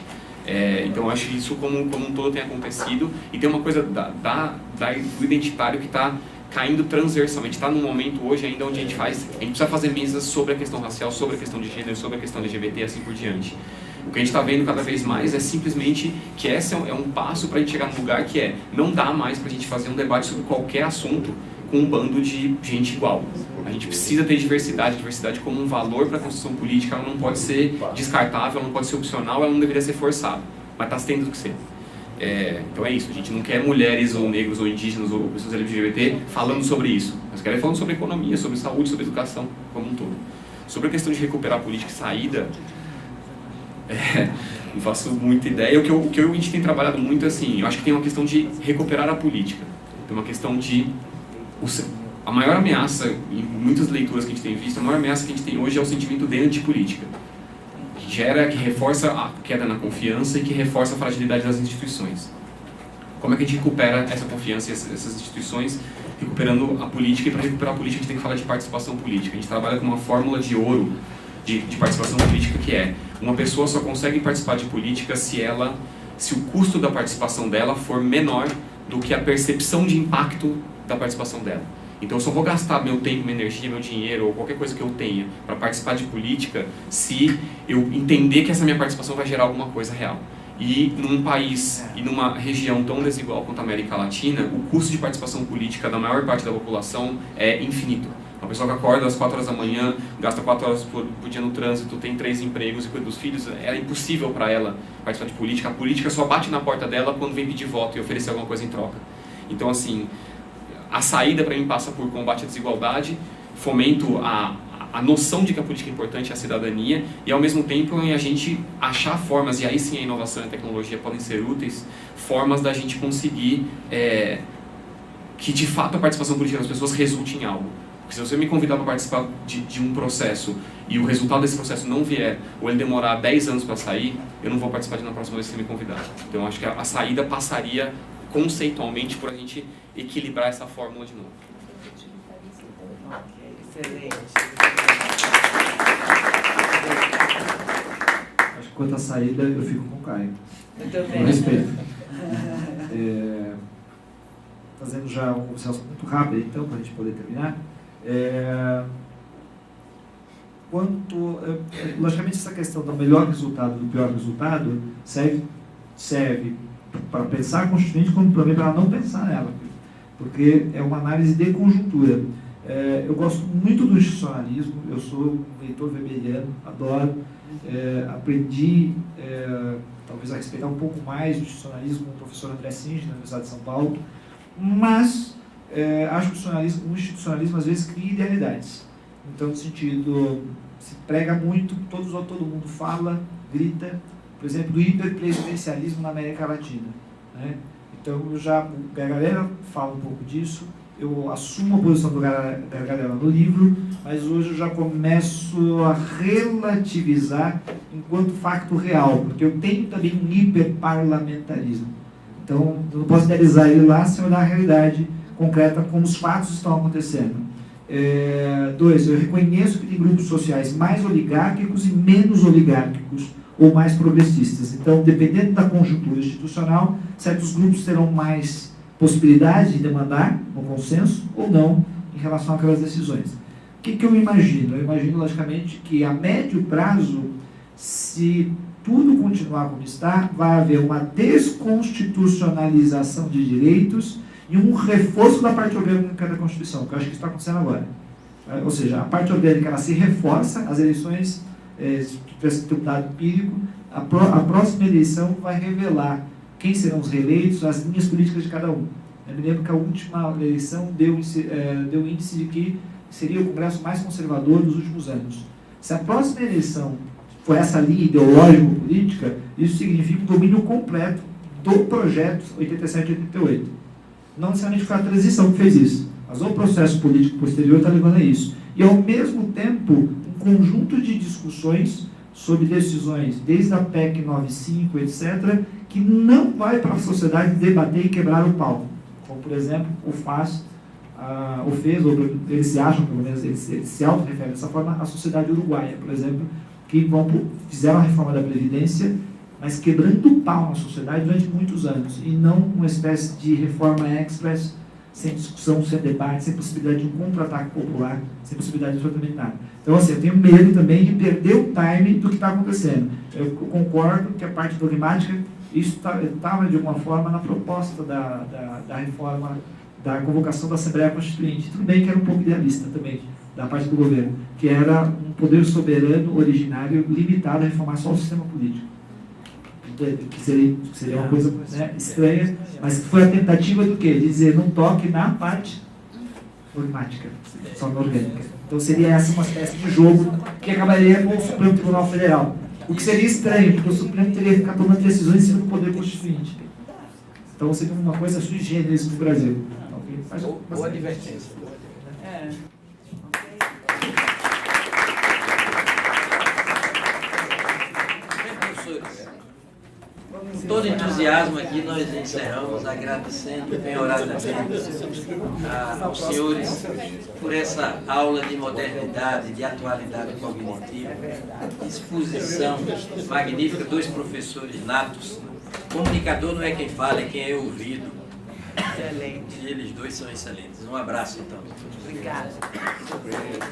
Então eu acho que isso como um todo tem acontecido, e tem uma coisa do identitário que está caindo transversalmente. Está num momento hoje ainda onde a gente precisa fazer mesas sobre a questão racial, sobre a questão de gênero, sobre a questão LGBT e assim por diante. O que a gente está vendo cada vez mais é simplesmente que esse é um passo para a gente chegar num lugar que não dá mais para a gente fazer um debate sobre qualquer assunto com um bando de gente igual. A gente precisa ter diversidade como um valor para a construção política. Ela não pode ser descartável, ela não pode ser opcional, ela não deveria ser forçada, mas está tendo que ser. Então é isso, a gente não quer mulheres ou negros ou indígenas ou pessoas LGBT falando sobre isso. Nós queremos falando sobre economia, sobre saúde, sobre educação como um todo. Sobre a questão de recuperar a política e saída, não faço muita ideia. O que a gente tem trabalhado muito, assim, eu acho que tem uma questão de recuperar a política. Tem uma questão de... A maior ameaça, em muitas leituras que a gente tem visto, a maior ameaça que a gente tem hoje é o sentimento de antipolítica, que reforça a queda na confiança e que reforça a fragilidade das instituições. Como é que a gente recupera essa confiança e essas instituições? Recuperando a política, e para recuperar a política a gente tem que falar de participação política. A gente trabalha com uma fórmula de ouro de participação política, que é: uma pessoa só consegue participar de política se o custo da participação dela for menor do que a percepção de impacto da participação dela. Então eu só vou gastar meu tempo, minha energia, meu dinheiro ou qualquer coisa que eu tenha para participar de política se eu entender que essa minha participação vai gerar alguma coisa real. E num país e numa região tão desigual quanto a América Latina, o custo de participação política da maior parte da população é infinito. Uma pessoa que acorda às 4 horas da manhã, gasta 4 horas por dia no trânsito, tem 3 empregos e cuida dos filhos, é impossível para ela participar de política. A política só bate na porta dela quando vem pedir voto e oferecer alguma coisa em troca. Então, assim, a saída para mim passa por combate à desigualdade, fomento a noção de que a política é importante é a cidadania e, ao mesmo tempo, a gente achar formas, e aí sim a inovação e a tecnologia podem ser úteis, formas da gente conseguir que, de fato, a participação política das pessoas resulte em algo. Porque se você me convidar para participar de um processo e o resultado desse processo não vier, ou ele demorar 10 anos para sair, eu não vou participar na próxima vez que você me convidar. Então, eu acho que a saída passaria conceitualmente por a gente equilibrar essa fórmula de novo.
Ok, excelente.
Acho que quanto à saída, eu fico com o Caio.
Eu também.
Com respeito. Fazendo já uma observação muito rápida, então, para a gente poder terminar. Logicamente, essa questão do melhor resultado do pior resultado serve para pensar a Constituinte como também para não pensar nela, porque é uma análise de conjuntura. Eu gosto muito do institucionalismo, eu sou um leitor weberiano, adoro, aprendi talvez a respeitar um pouco mais o institucionalismo com o professor André Singe, na Universidade de São Paulo, mas acho que o institucionalismo às vezes cria idealidades. Então, no sentido, se prega muito, todo mundo fala, grita, por exemplo, do hiperpresidencialismo na América Latina, né? Então, a galera fala um pouco disso, eu assumo a posição da galera no livro, mas hoje eu já começo a relativizar enquanto facto real, porque eu tenho também um hiperparlamentarismo. Então, eu não posso idealizar ele lá sem olhar a realidade concreta, como os fatos estão acontecendo. 2, eu reconheço que tem grupos sociais mais oligárquicos e menos oligárquicos, ou mais progressistas. Então, dependendo da conjuntura institucional, certos grupos terão mais possibilidade de demandar um consenso ou não em relação àquelas decisões. O que eu imagino? Eu imagino, logicamente, que a médio prazo, se tudo continuar como está, vai haver uma desconstitucionalização de direitos e um reforço da parte orgânica da Constituição, que eu acho que está acontecendo agora. Ou seja, a parte orgânica ela se reforça, as eleições, se tivesse um dado empírico, a próxima eleição vai revelar quem serão os reeleitos, as linhas políticas de cada um. Eu me lembro que a última eleição deu índice de que seria o Congresso mais conservador dos últimos anos. Se a próxima eleição for essa linha ideológico-política, isso significa o domínio completo do projeto 87-88. Não necessariamente foi a transição que fez isso, mas o processo político posterior está levando a isso. E, ao mesmo tempo, um conjunto de discussões sobre decisões, desde a PEC 95, etc., que não vai para a sociedade debater e quebrar o pau. Como, por exemplo, fez, ou eles se acham, pelo menos, eles se auto-referem dessa forma, a sociedade uruguaia, por exemplo, que fizeram a reforma da Previdência, mas quebrando o pau na sociedade durante muitos anos, e não uma espécie de reforma express, sem discussão, sem debate, sem possibilidade de um contra-ataque popular, sem possibilidade de absolutamente nada. Então, assim, eu tenho medo também de perder o time do que está acontecendo. Eu concordo que a parte dogmática, isso estava, de alguma forma, na proposta da reforma, da convocação da Assembleia Constituinte. Tudo bem que era um pouco idealista também, da parte do governo, que era um poder soberano originário limitado a reformar só o sistema político. Que seria uma coisa, né, estranha, mas foi a tentativa do quê? De dizer, não toque na parte dogmática, só na orgânica. Então seria essa uma espécie de jogo que acabaria com o Supremo Tribunal Federal. O que seria estranho, porque o Supremo teria que ficar tomando decisões em cima do poder constituinte. Então seria uma coisa sui generis no Brasil.
Boa advertência. Com todo entusiasmo aqui, nós encerramos agradecendo penhoradamente aos senhores por essa aula de modernidade, de atualidade cognitiva, exposição magnífica, 2 professores natos. Comunicador não é quem fala, é quem é ouvido.
Excelente.
E eles dois são excelentes. Um abraço, então.
Obrigada.
Obrigado.